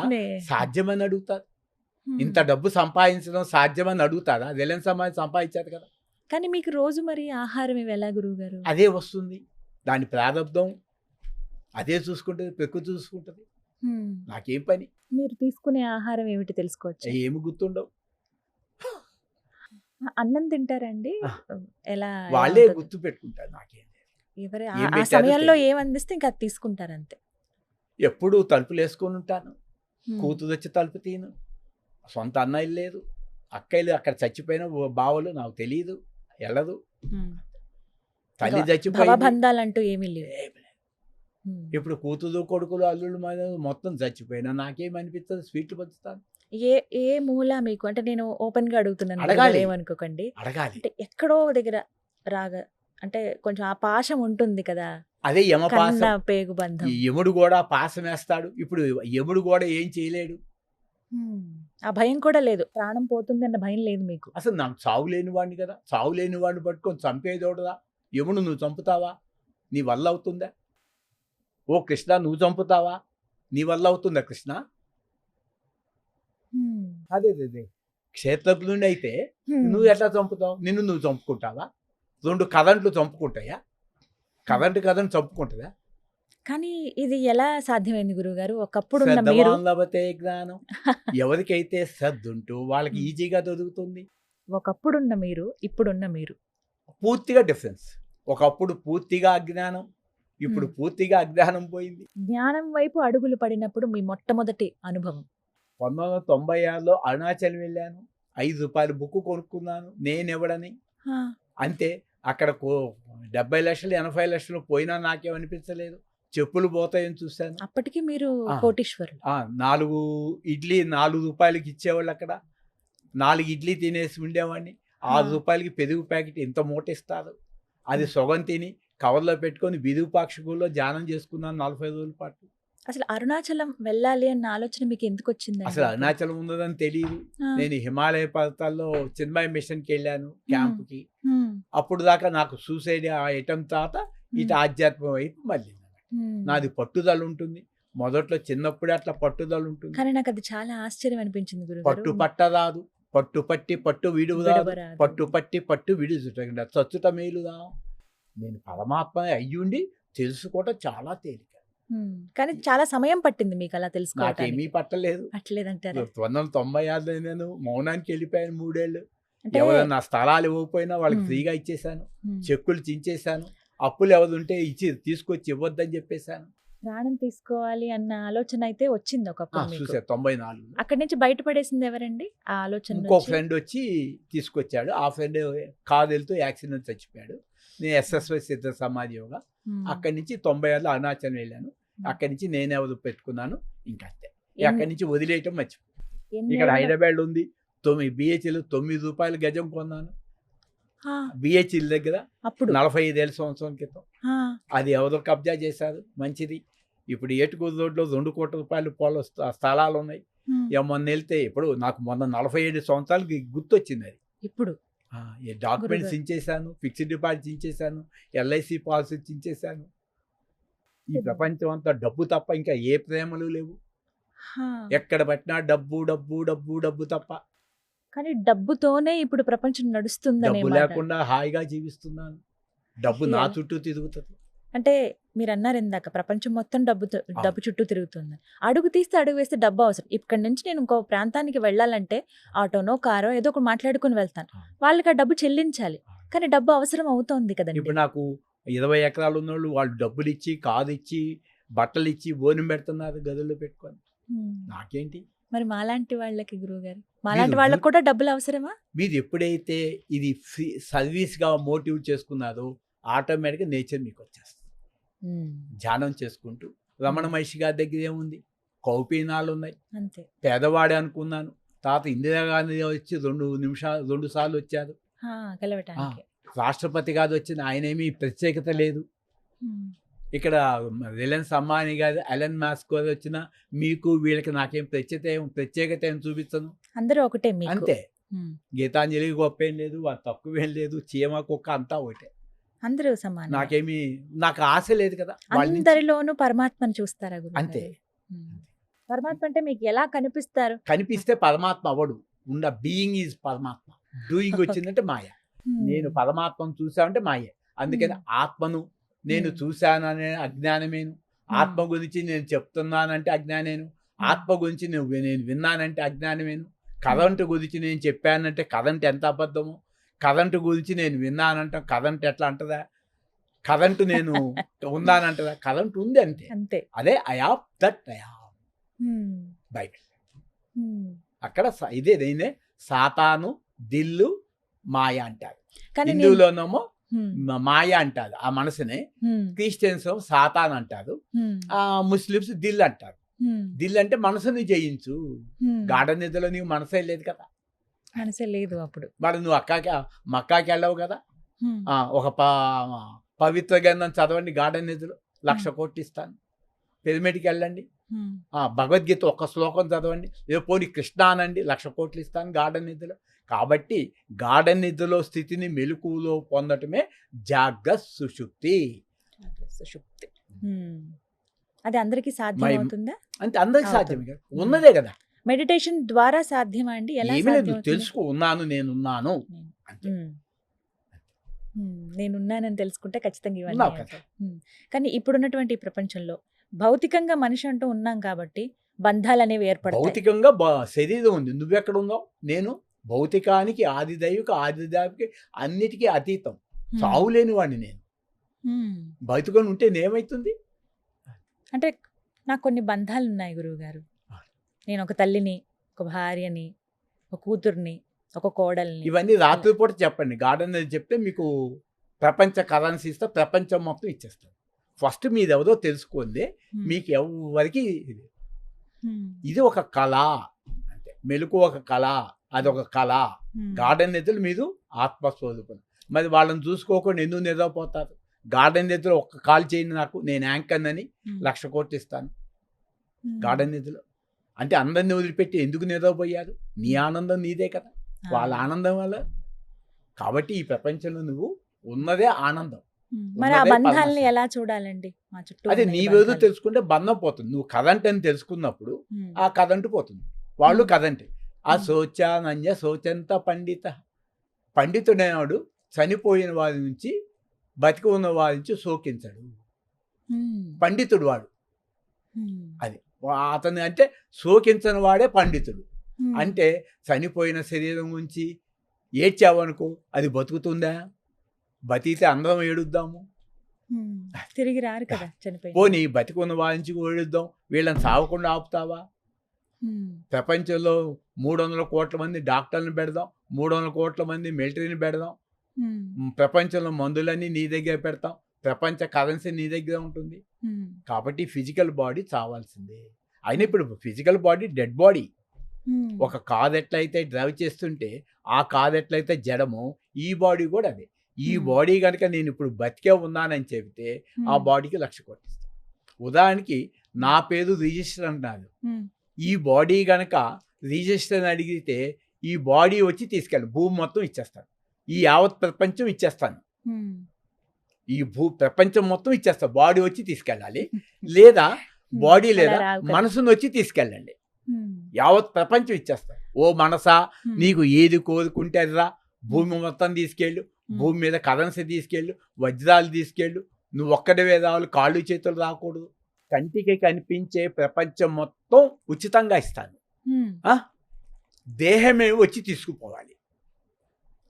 సాధ్యమని అడుగుతారు. ఇంత డబ్బు సంపాదించడం సాధ్యమని అడుగుతారా? రిలయన్స్ సంపాదించారు కదా. కానీ మీకు రోజు మరి ఆహారం ఇవి ఎలా గురువు గారు? అదే వస్తుంది, దాని ప్రారంభం అదే చూసుకుంటుంది, ప్రకృతి చూసుకుంటుంది. నాకేం పని? మీరు తీసుకునే ఆహారం ఏమిటి తెలుసుకోవచ్చు? ఏమి గుర్తుండవు. అన్నం తింటారండి? ఎలా? వాళ్ళే గుర్తు పెట్టుకుంటారు. నాకేం ఆ సమయంలో ఏం అందిస్తే ఇంకా అది తీసుకుంటారు అంతే. ఎప్పుడు తలుపులు వేసుకొని ఉంటాను, కూతురు వచ్చి తలుపు తీను. సొంత అన్నయ్యలు లేదు, అక్కయ్యలు అక్కడ చచ్చిపోయిన బావలు నాకు తెలియదు, వెళ్ళదు. తల్లి చచ్చిపోయిందంటూ ఏమీ లేదు. ఇప్పుడు కూతురు, కొడుకులు, అల్లుళ్ళు మొత్తం చచ్చిపోయినా నాకేమనిపిస్తుంది? స్వీట్లు పంచుతాను. ఏ మూల మీకు, అంటే నేను ఓపెన్ గా అడుగుతున్నాను, ఏమనుకోకండి. అడగాలి. అంటే ఎక్కడో దగ్గర రాగా, అంటే కొంచెం ఆ పాశం ఉంటుంది కదా. అదే యమపాశం, పేగు బంధం. యముడు కూడా పాశం వేస్తాడు. ఇప్పుడు యముడు కూడా ఏం చేయలేడు. ఆ భయం కూడా లేదు, ప్రాణం పోతుంది అన్న భయం లేదు మీకు. అసలు నాకు చావు లేని వాడిని కదా. చావు లేని వాడిని పట్టుకొని చంపేదోడదా? యముడు నువ్వు చంపుతావా? నీ వల్ల అవుతుందా? ఓ కృష్ణ, నువ్వు చంపుతావా? నీ వల్ల అవుతుందా కృష్ణ? అదే క్షేత్రజ్ఞుని అయితే నువ్వు ఎట్లా చంపుతావు? నిన్ను నువ్వు చంపుకుంటావా? 2 కరెంట్లు చంపుకుంటాయా? కరెంట్ చంపుకుంటుందా? కానీ ఇది ఎలా సాధ్యమైంది గురువుగారు? ఒకప్పుడు జ్ఞానం ఎవరికైతే శ్రద్ధుంటూ వాళ్ళకి ఈజీగా దొరుకుతుంది. ఒకప్పుడున్న మీరు, ఇప్పుడున్న మీరు పూర్తిగా డిఫరెన్స్. ఒకప్పుడు పూర్తిగా అజ్ఞానం, ఇప్పుడు పూర్తిగా అజ్ఞానం పోయింది. జ్ఞానం వైపు అడుగులు పడినప్పుడు మీ మొట్టమొదటి అనుభవం? 1996లో అరుణాచలం వెళ్ళాను. 5 రూపాయలు బుక్ కొనుక్కున్నాను, నేనెవడని. అంతే. అక్కడ 70 లక్షలు 80 లక్షలు పోయినా నాకేమనిపించలేదు. చెప్పులు పోతాయని చూశాను. అప్పటికి మీరు కోటీశ్వరులు. 4 ఇడ్లీ 4 రూపాయలకి ఇచ్చేవాళ్ళు. అక్కడ 4 ఇడ్లీ తినేసి ఉండేవాడిని. 6 రూపాయలకి పెరుగు ప్యాకెట్ ఇంత మూట ఇస్తారు. అది సొగం తిని కవర్లో పెట్టుకొని విరూపాక్షకుల్లో ధ్యానం చేసుకున్నాను 40 రోజుల పాటు. అసలు అరుణాచలం వెళ్ళాలి అన్న ఆలోచన మీకు ఎందుకు వచ్చింది? అసలు అరుణాచలం ఉందని తెలియదు. నేను హిమాలయ పర్వతాల్లో చిన్మయ మిషన్కి వెళ్ళాను క్యాంపుకి. అప్పుడు దాకా నాకు సూసైడ్ అటెంప్ట్ తర్వాత ఇటు ఆధ్యాత్మిక వైపు మళ్ళీ నాది పట్టుదల ఉంటుంది. మొదట్లో చిన్నప్పుడే అట్లా పట్టుదల ఉంటుంది. కానీ నాకు అది చాలా ఆశ్చర్యం అనిపించింది గురుగారు. పట్టు పట్టరాదు, పట్టు పట్టి పట్టు విడురాదు, పట్టు పట్టి పట్టు విడుచుట చచ్చుట మేలుదా. నేను పరమాత్మ అయ్యుండి తెలుసుకోవటం చాలా తేలిక. కానీ చాలా సమయం పట్టింది మీకు అలా తెలుసుకోవడానికి. నాకేమీ పట్టలేదు. పట్టలేదంటారా? 1996లో నేను మౌనానికి వెళ్ళిపోయాను 3 ఏళ్ళు. ఎవరైనా స్థలాలు ఇవ్వకపోయినా వాళ్ళకి ఫ్రీగా ఇచ్చేసాను. చెక్కులు చించేశాను. అప్పులు ఎవరు ఉంటే ఇచ్చి తీసుకొచ్చి ఇవ్వద్దని చెప్పేశాను. ప్రాణం తీసుకోవాలి అన్న ఆలోచన అయితే వచ్చింది ఒకప్పుడు మీకు. చూసా 94. అక్కడి నుంచి బయటపడేసింది ఎవరండి ఆ ఆలోచన ఇంకో నుంచి? ఫ్రెండ్ వచ్చి తీసుకొచ్చాడు. ఆ ఫ్రెండ్ కారు వెళ్తూ యాక్సిడెంట్ చచ్చిపోయాడు. నేను ఎస్ఎస్వై సిద్ధ సమాధి యోగా అక్కడి నుంచి 96లో అరుణాచలం వెళ్ళాను. అక్కడి నుంచి నేనెవరు పెట్టుకున్నాను. ఇంకా అంతే. అక్కడి నుంచి వదిలేయటం మర్చిపోయాను. ఇక్కడ హైదరాబాద్ ఉంది. బిహెచ్ఎల్ 9 రూపాయలు గజం కొన్నాను. బిహెచ్ఎల్ దగ్గర అప్పుడు 45 సంవత్సరం క్రితం. అది ఎవరో కబ్జా చేశారు. మంచిది. ఇప్పుడు ఏటుకూరు రోడ్లో 2 కోట్ల రూపాయలు స్థలాలు ఉన్నాయి. మొన్న వెళ్తే ఇప్పుడు నాకు మొన్న 47 సంవత్సరాలకి గుర్తొచ్చింది అది. ఇప్పుడు డాక్యుమెంట్స్ చించేశాను, ఫిక్స్డ్ డిపాజిట్ చించేశాను, ఎల్ఐసి పాలసీ చించేశాను. ఈ ప్రపంచం అంతా డబ్బు తప్ప ఇంకా ఏ ప్రేమలు లేవు. ఎక్కడ పట్టినా డబ్బు డబ్బు డబ్బు డబ్బు తప్ప. కానీ డబ్బుతోనే ఇప్పుడు ప్రపంచం నడుస్తుందనే డబ్బు మాట. లేకుండా హాయిగా జీవిస్తున్నాను. డబ్బు నా చుట్టూ తిరుగుతుంది. అంటే మీరు అన్నారు ఇందాక ప్రపంచం మొత్తం డబ్బు చుట్టూ తిరుగుతుంది. అడుగు తీస్తే అడుగు వేస్తే డబ్బు అవసరం. ఇక్కడ నుంచి నేను ఇంకో ప్రాంతానికి వెళ్ళాలంటే ఆటోనో కారో ఏదో ఒకటి మాట్లాడుకుని వెళ్తాను. వాళ్ళకి ఆ డబ్బు చెల్లించాలి. కానీ డబ్బు అవసరం అవుతోంది కదండి. ఇప్పుడు నాకు 20 ఎకరాలు ఉన్నోళ్ళు వాళ్ళు డబ్బులు ఇచ్చి, కాదు ఇచ్చి, బట్టలు ఇచ్చి భోజనం పెడుతున్నారు గదుల్లో పెట్టుకొని. నాకేంటి? మరి మాలాంటి వాళ్ళకి గురువుగారు, మాలాంటి వాళ్ళకి కూడా డబ్బులు అవసరమా? మీరు ఎప్పుడైతే ఇది సర్వీస్గా మోటివ్ చేసుకున్నారో ఆటోమేటిక్గా నేచర్ మీకు వచ్చేస్తుంది. ధ్యానం చేసుకుంటూ రమణ మహర్షి గారి దగ్గర ఏముంది, కౌపీనాలు ఉన్నాయి. అంతే. పేదవాడే అనుకున్నాను. తాత ఇందిరాగాంధీ వచ్చి 2 సార్లు వచ్చారు కలవటానికి. రాష్ట్రపతి గారు వచ్చిన ఆయనేమీ ప్రత్యేకత లేదు. ఇక్కడ రిలయన్స్ అంబానీ గారు, ఎలన్ మాస్క్ గారు వచ్చిన మీకు వీళ్ళకి నాకేం ప్రత్యేకత ఏం చూపించను. అందరూ ఒకటే అంతే. గీతాంజలి గొప్ప ఏం లేదు, వారు తక్కువేం లేదు, చీమ కుక్క అంతా ఒకటే. అందరూ సమానం. నాకు ఆశ లేదు కదా. అందరిలోనూ పరమాత్మను చూస్తారా? అంతే. పరమాత్మ అంటే మీకు ఎలా కనిపిస్తారు? కనిపిస్తే పరమాత్మ అవడు. బీయింగ్ ఈజ్ పరమాత్మ. డూయింగ్ వచ్చిందంటే మాయ. నేను పరమాత్మను చూసానంటే మాయే. అందుకని ఆత్మను నేను చూశాననే అజ్ఞానమేను. ఆత్మ గురించి నేను చెప్తున్నానంటే అజ్ఞానేను. ఆత్మ గురించి నేను విన్నానంటే అజ్ఞానమేను. కరెంటు గురించి నేను చెప్పానంటే కరెంట్ ఎంత అబద్ధము. కరెంటు గురించి నేను విన్నానంటే కరెంట్ ఎట్లా అంటదా? కరెంటు నేను ఉన్నానంటదా? కరెంట్ ఉంది అంతే. అదే I of that I of Bible. అక్కడ ఇదే సాతాను, దిల్లు, మాయ అంటారు. హిందువులోనేమో మాయ అంటారు ఆ మనసునే. క్రిస్టియన్స్ సాతాన్ అంటారు. ముస్లిమ్స్ దిల్ అంటారు. దిల్ అంటే మనసుని జయించు. గాఢ నిద్రలో నీవు మనసే లేదు కదా. మనసే లేదు అప్పుడు. మరి నువ్వు మక్కాకి వెళ్ళవు కదా. ఒక పవిత్ర గ్రంథం చదవండి గాఢ నిద్రలో, 1,00,000 కోట్లు ఇస్తాను. పిరమిడ్కి వెళ్ళండి, భగవద్గీత ఒక్క శ్లోకం చదవండి. పోనీ కృష్ణ అనండి, 1,00,000 కోట్లు ఇస్తాను గాఢ నిద్రలో. కాబట్టి గాఢ నిద్రలో స్థితిని మెలకువలో పొందటమే జాగ్రత్త సుషుప్తి. అది అందరికీ సాధ్యం అవుతుందా? అంటే అందరికి సాధ్యమే కదా, ఉన్నదే కదా. మెడిటేషన్ ద్వారా సాధ్యమా అండి? తెలుసుకో, నేనున్నాను అంటే. నేనున్నానని తెలుసుకుంటే ఖచ్చితంగా ఇవన్నీ. కానీ ఇప్పుడున్నటువంటి ప్రపంచంలో భౌతికంగా మనిషి అంటూ ఉన్నాం కాబట్టి బంధాలు అనేవి ఏర్పడతాయి. భౌతికంగా శరీరం ఉంది, నువ్వెక్కడ ఉన్నావు? నేను భౌతికానికి, ఆదిదైవిక, ఆదిదైవిక అన్నిటికీ అతీతం. చావులేని వాడిని నేను. భౌతికంగా ఉంటే నేమైతుంది? అంటే నాకు కొన్ని బంధాలు ఉన్నాయి గురువు గారు. నేను ఒక తల్లిని, ఒక భార్యని, ఒక కూతుర్ని, ఒక కోడల్ని. ఇవన్నీ రాత్రిపూట చెప్పండి. గార్డెన్ చెప్తే మీకు ప్రపంచ కరెన్సీ ఇస్తే ప్రపంచం మొత్తం ఇచ్చేస్తాను. ఫస్ట్ మీది ఎవరో తెలుసుకోండి. మీకు ఎవరికి ఇది ఒక కళ అంటే మెలకు ఒక కళ, అదొక కళ. గార్డెన్ నిధులు మీరు ఆత్మస్వరూపం. మరి వాళ్ళని చూసుకోకుండా ఎందుకు నిద్రపోతారు? గార్డెన్ నిధులు ఒక్క కాల్ చేయండి నాకు, నేను యాంకర్ అని 1,00,000 కోట్లు ఇస్తాను. గార్డెన్ నిధులు అంటే అందరిని వదిలిపెట్టి ఎందుకు నిద్రపోయారు? నీ ఆనందం నీదే కదా, వాళ్ళ ఆనందం వల్ల. కాబట్టి ఈ ప్రపంచంలో నువ్వు ఉన్నదే ఆనందం. మరి ఆ బంధాలని ఎలా చూడాలండి? మా చుట్టూ అదే నీవేదో తెలుసుకుంటే బంధం పోతుంది. నువ్వు కరెంట్ అని తెలుసుకున్నప్పుడు ఆ కరెంట్ పోతుంది, వాళ్ళు కరెంట్. ఆ శోచానంజ శోచంత పండిత. పండితుడైనవాడు చనిపోయిన వారి నుంచి, బతికి ఉన్న వారి నుంచి శోకించడు. పండితుడు వాడు. అది అతను అంటే శోకించని వాడే పండితుడు. అంటే చనిపోయిన శరీరం గురించి ఏడ్చావనుకో, అది బతుకుతుందా? బతికితే అందరం ఏడుద్దాము. తిరిగి రారు కదా చనిపోయి. పోనీ బతికున్న వాయించి ఓడిద్దాం, వీళ్ళని సావకుండా ఆపుతావా? ప్రపంచంలో 300 కోట్ల మంది డాక్టర్ని పెడదాం, 300 కోట్ల మంది మిలిటరీని పెడదాం, ప్రపంచంలో మందులన్నీ నీ దగ్గర పెడతాం, ప్రపంచ కరెన్సీ నీ దగ్గర ఉంటుంది. కాబట్టి ఫిజికల్ బాడీ చావాల్సిందే. అయినా ఇప్పుడు ఫిజికల్ బాడీ డెడ్ బాడీ. ఒక కారు ఎట్లయితే డ్రైవ్ చేస్తుంటే ఆ కారు ఎట్లయితే జడమో ఈ బాడీ కూడా అదే. ఈ బాడీ కనుక నేను ఇప్పుడు బతికే ఉన్నానని చెబితే ఆ బాడీకి 1,00,000 కోట్లు ఇస్తాను. ఉదాహరణకి నా పేరు రిజిస్టర్ అంటున్నాను. ఈ బాడీ కనుక రిజిస్టర్ అని అడిగితే ఈ బాడీ వచ్చి తీసుకెళ్ళి భూమి మొత్తం ఇచ్చేస్తాను, ఈ యావత్ ప్రపంచం ఇచ్చేస్తాను, ఈ ప్రపంచం మొత్తం ఇచ్చేస్తాను. బాడీ వచ్చి తీసుకెళ్ళాలి, లేదా బాడీ లేదా మనసును వచ్చి తీసుకెళ్ళండి, యావత్ ప్రపంచం ఇచ్చేస్తాను. ఓ మనసా, నీకు ఏది కోరుకుంటే అదిరా, భూమి మొత్తం తీసుకెళ్ళు, భూమి మీద కరెన్సీ తీసుకెళ్ళు, వజ్రాలు తీసుకెళ్ళు, నువ్వు ఒక్కడివే రావాలి, కాళ్ళు చేతులు రాకూడదు, కంటికి కనిపించే ప్రపంచం మొత్తం ఉచితంగా ఇస్తాను. దేహమే వచ్చి తీసుకుపోవాలి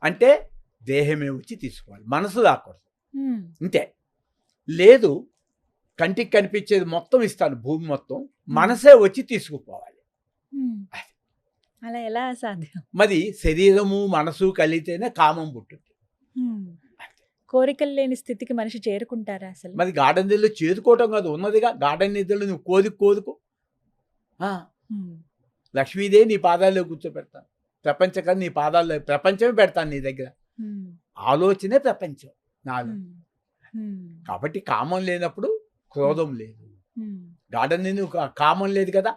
అంటే దేహమే వచ్చి తీసుకోవాలి, మనసు రాకూడదు, అంతే. లేదు కంటికి కనిపించేది మొత్తం ఇస్తాను, భూమి మొత్తం, మనసే వచ్చి తీసుకుపోవాలి. అలా ఎలా సాధ్యం? మరి శరీరము మనసు కలిగితేనే కామం పుట్టింది. కోరికలు లేని స్థితికి మనిషి చేరుకుంటారా అసలు? మరి గార్డెన్ నిధులు చేరుకోవటం కాదు, ఉన్నదిగా గార్డెన్ నిధులు నువ్వు కోరుకు. లక్ష్మీదేవి నీ పాదాల్లో కూర్చోపెడతాను, ప్రపంచం కదా నీ పాదాల్లో, ప్రపంచమే పెడతాను నీ దగ్గర. ఆలోచనే ప్రపంచం నాలో. కాబట్టి కామం లేనప్పుడు క్రోధం లేదు. గార్డెన్ నిధులు కామం లేదు కదా,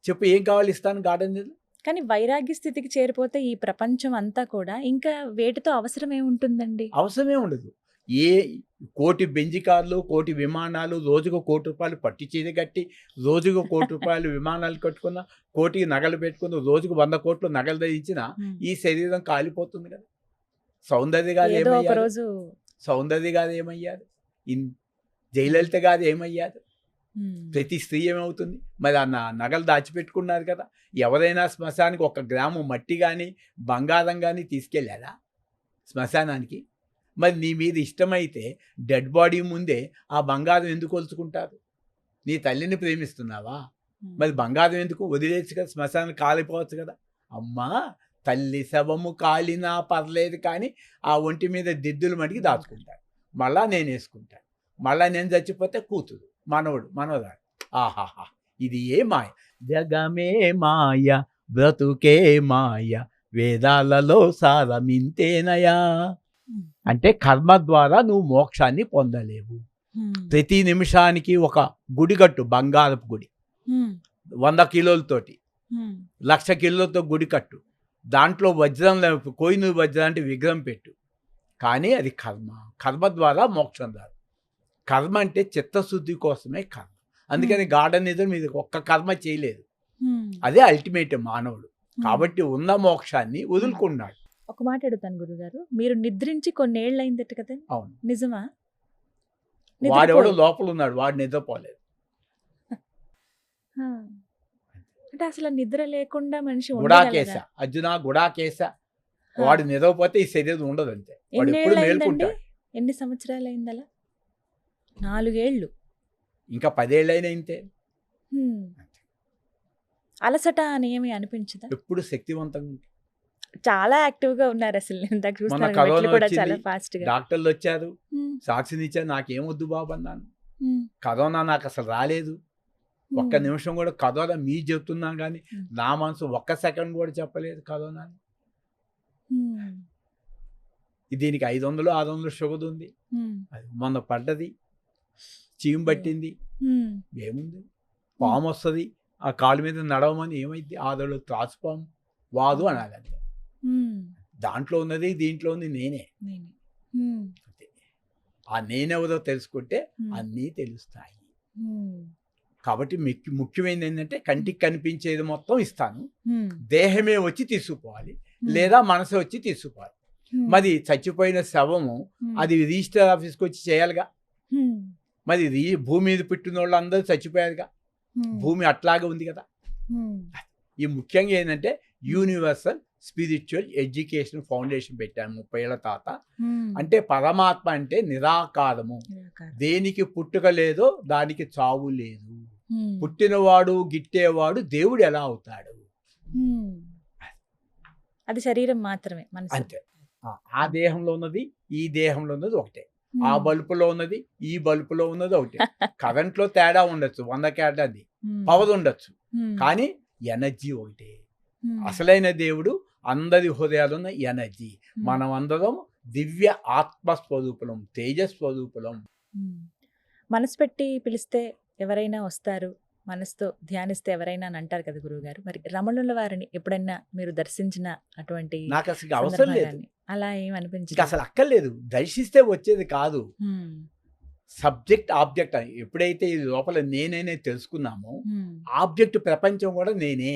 చెప్పు ఏం కావాలి ఇస్తాను గార్డెన్ నిధులు. కానీ వైరాగ్య స్థితికి చేరిపోతే ఈ ప్రపంచం అంతా కూడా ఇంకా వేటితో అవసరం ఏముంటుందండి? అవసరమే ఉండదు. ఏ కోటి బెంజి కార్లు, కోటి విమానాలు, రోజుకు 1 కోటి రూపాయలు పట్టి చీర కట్టి, రోజుకు 1 కోటి రూపాయలు విమానాలు కట్టుకున్న, కోటికి నగలు పెట్టుకున్న, రోజుకు 100 కోట్లు నగలు ధరించిన ఈ శరీరం కాలిపోతుంది కదా. సౌందర్య గారు ఏమయ్యారు? సౌందర్య గారు ఏమయ్యారు? జయలలిత గారు ఏమయ్యారు? ప్రతి స్త్రీ ఏమవుతుంది? మరి ఆ నగలు దాచిపెట్టుకున్నారు కదా. ఎవరైనా శ్మశానికి 1 గ్రాము మట్టి కానీ బంగారం కానీ తీసుకెళ్ళారా శ్మశానానికి? మరి నీ మీద ఇష్టమైతే డెడ్ బాడీ ముందే ఆ బంగారం ఎందుకు కొలుచుకుంటారు? నీ తల్లిని ప్రేమిస్తున్నావా? మరి బంగారం ఎందుకు? వదిలేసి కదా, శ్మశానం కాలిపోవచ్చు కదా. అమ్మా, తల్లి శవము కాలినా పర్లేదు కానీ ఆ ఒంటి మీద దిద్దులు మటుకి దాచుకుంటాను, మళ్ళా నేను వేసుకుంటాను, మళ్ళా నేను చచ్చిపోతే కూతురు, మనవడు, మనవరాడు. ఆహాహా, ఇది ఏ మాయ! జగమే మాయ, బ్రతుకే మాయ, వేదాలలో సారమింతేనయా. అంటే కర్మ ద్వారా నువ్వు మోక్షాన్ని పొందలేవు. ప్రతి నిమిషానికి ఒక గుడి కట్టు, బంగారపు గుడి, 100 కిలోలతోటి, 1,00,000 కిలోలతో గుడి కట్టు, దాంట్లో వజ్రం, కోహినూరు వజ్రం అంటే విగ్రహం పెట్టు. కానీ అది కర్మ. కర్మ ద్వారా మోక్షం రాదు. కర్మ అంటే చిత్తశుద్ధి కోసమే కర్మ. అందుకని గార్డెన్ నిధులు మీద ఒక్క కర్మ చేయలేదు. అదే అల్టిమేట్ మానవుడు. కాబట్టి ఉన్న మోక్షాన్ని వదులుకున్నాడు. ఒక మాట అడుగుతాను గురుగారు, మీరు నిద్రించి కొన్నేళ్ళు అయిందట కదా? అవును. నిజమా? వాడెవడో లోపల ఉన్నాడు, వాడు నిద్రపోలేదు. అంటే అసలు నిద్ర లేకుండా మనిషి గుడాకేశ, అర్జున గుడాకేశ, వాడు నిద్రపోతే ఈ శరీరం ఉండదు, అంతే. వాడు ఎప్పుడు మేల్కుంటాడు. ఎన్ని సంవత్సరాలు అయింది అలా? 4 ఏళ్ళు, ఇంకా 10 ఏళ్ళైనా ఇంతే. అలసట అని ఏమి అనిపించదా? ఎప్పుడు శక్తివంతంగా, చాలా యాక్టివ్ గా ఉన్నారు అసలు. మొన్న కరోనా వచ్చింది, డాక్టర్లు వచ్చారు, సాక్షినిచ్చారు, నాకేమొద్దు బాబు అన్నాను. కరోనా నాకు అసలు రాలేదు, ఒక్క నిమిషం కూడా కరోనా మీ చెప్తున్నాను కానీ నా మనసు 1 సెకండ్ కూడా చెప్పలేదు కరోనాని. దీనికి 500 600 షుగర్ ఉంది, అది మొన్న పడ్డది, చీము పట్టింది, ఏముంది, పాము వస్తుంది ఆ కాలు మీద నడవమని, ఏమైంది, ఆదోళ్ళు త్రాసుపాము వాదు అనాలంటే. దాంట్లో ఉన్నది దీంట్లో ఉంది నేనే. ఆ నేనెవరో తెలుసుకుంటే అన్నీ తెలుస్తాయి. కాబట్టి ముఖ్యమైనది ఏంటంటే కంటికి కనిపించేది మొత్తం ఇస్తాను, దేహమే వచ్చి తీసుకుపోవాలి, లేదా మనసు వచ్చి తీసుకుపోవాలి. మరి చచ్చిపోయిన శవము అది రిజిస్టర్ ఆఫీస్కి వచ్చి చేయాలిగా. మరి భూమి మీద పుట్టిన వాళ్ళు అందరూ చచ్చిపోయారుగా, భూమి అట్లాగే ఉంది కదా. ఈ ముఖ్యంగా ఏంటంటే యూనివర్సల్ స్పిరిచువల్ ఎడ్యుకేషన్ ఫౌండేషన్ పెట్టాను 30 ఏళ్ల తాత. అంటే పరమాత్మ అంటే నిరాకారము, దేనికి పుట్టుక లేదో దానికి చావు లేదు. పుట్టినవాడు గిట్టేవాడు దేవుడు ఎలా అవుతాడు? అది శరీరం మాత్రమే, అంతే. ఆ దేహంలో ఉన్నది ఈ దేహంలో ఉన్నది ఒకటే, ఆ బల్బులో ఉన్నది ఈ బల్బులో ఉన్నది ఒకటే. కరెంట్లో తేడా ఉండొచ్చు, 100 కేటది పవర్ ఉండొచ్చు, కానీ ఎనర్జీ ఒకటే. అసలైన దేవుడు అందరి హృదయాలు ఉన్న ఎనర్జీ. మనం అందరం దివ్య ఆత్మస్వరూపులం, తేజస్వరూపులం. మనసు పెట్టి పిలిస్తే ఎవరైనా వస్తారు, మనసుతో ధ్యానిస్తే ఎవరైనా అని అంటారు కదా గురువుగారు. మరి రమణుల వారిని ఎప్పుడైనా మీరు దర్శించిన అటువంటి నాకు అసలు అవసరం లేదు, అలా ఏమనిపించింది? అసలు అక్కర్లేదు, దర్శిస్తే వచ్చేది కాదు. సబ్జెక్ట్ ఆబ్జెక్ట్ ఎప్పుడైతే ఈ లోపల నేనే తెలుసుకున్నామో, ఆబ్జెక్ట్ ప్రపంచం కూడా నేనే.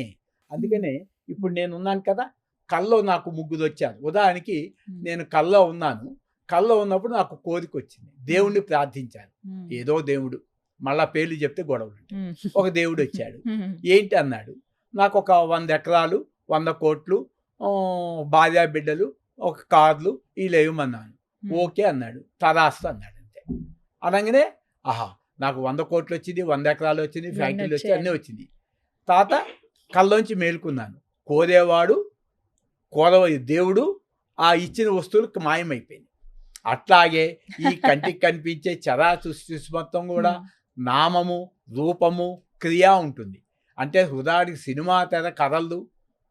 అందుకనే ఇప్పుడు నేను ఉన్నాను కదా, కల్లో నాకు ముగ్గురు వచ్చారు. ఉదాహరణకి నేను కల్లో ఉన్నాను, కల్లో ఉన్నప్పుడు నాకు కోరిక వచ్చింది, దేవుణ్ణి ప్రార్థించాను. ఏదో దేవుడు, మళ్ళా పేర్లు చెప్తే గొడవలు. ఒక దేవుడు వచ్చాడు, ఏంటి అన్నాడు, నాకు ఒక 100 ఎకరాలు 100 కోట్లు భార్యా బిడ్డలు ఒక కార్లు లేవమన్నాను. ఓకే అన్నాడు, తరాస్తు అన్నాడు. అంతే. అనగానే ఆహా నాకు 100 కోట్లు వచ్చింది, 100 ఎకరాలు వచ్చింది, ఫ్యాక్టరీలు వచ్చి అన్నీ వచ్చింది. తాత కల్లోంచి మేలుకున్నాను, కోరేవాడు దేవుడు ఆ ఇచ్చిన వస్తువులకు మాయమైపోయింది. అట్లాగే ఈ కంటికి కనిపించే చరా సృష్టి మొత్తం కూడా నామము రూపము క్రియ ఉంటుంది. అంటే హృదయానికి సినిమా తెర కదలదు,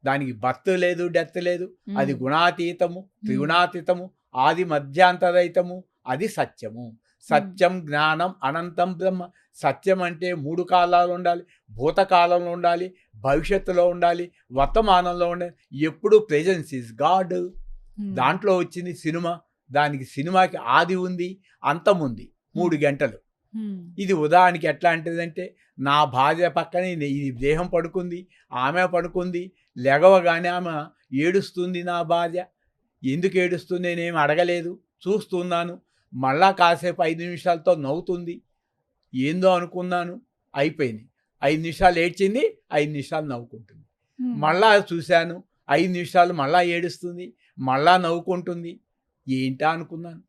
దానికి బర్త్ లేదు డెత్ లేదు, అది గుణాతీతము త్రిగుణాతీతము ఆది మధ్యాంతరహితము, అది సత్యము. సత్యం జ్ఞానం అనంతం బ్రహ్మ. సత్యం అంటే 3 కాలాలు ఉండాలి, భూతకాలంలో ఉండాలి, భవిష్యత్తులో ఉండాలి, వర్తమానంలో ఉండాలి. ఎప్పుడు ప్రెజెన్స్ ఈజ్ గాడ్. దాంట్లో వచ్చింది సినిమా, దానికి సినిమాకి ఆది ఉంది అంతం ఉంది, 3 గంటలు. ఇది ఉదాహరణకి ఎట్లా అంటేదంటే, నా భార్య పక్కనే ఈ దేహం పడుకుంది, ఆమె పడుకుంది, లెగవగానే ఆమె ఏడుస్తుంది. నా భార్య ఎందుకు ఏడుస్తుంది నేనేమి అడగలేదు, చూస్తున్నాను. మళ్ళా కాసేపు 5 నిమిషాలతో నవ్వుతుంది, ఏందో అనుకున్నాను, అయిపోయింది. 5 నిమిషాలు ఏడ్చింది, 5 నిమిషాలు నవ్వుకుంటుంది. మళ్ళా చూశాను, 5 నిమిషాలు మళ్ళా ఏడుస్తుంది, మళ్ళా నవ్వుకుంటుంది, ఏంటా అనుకున్నాను.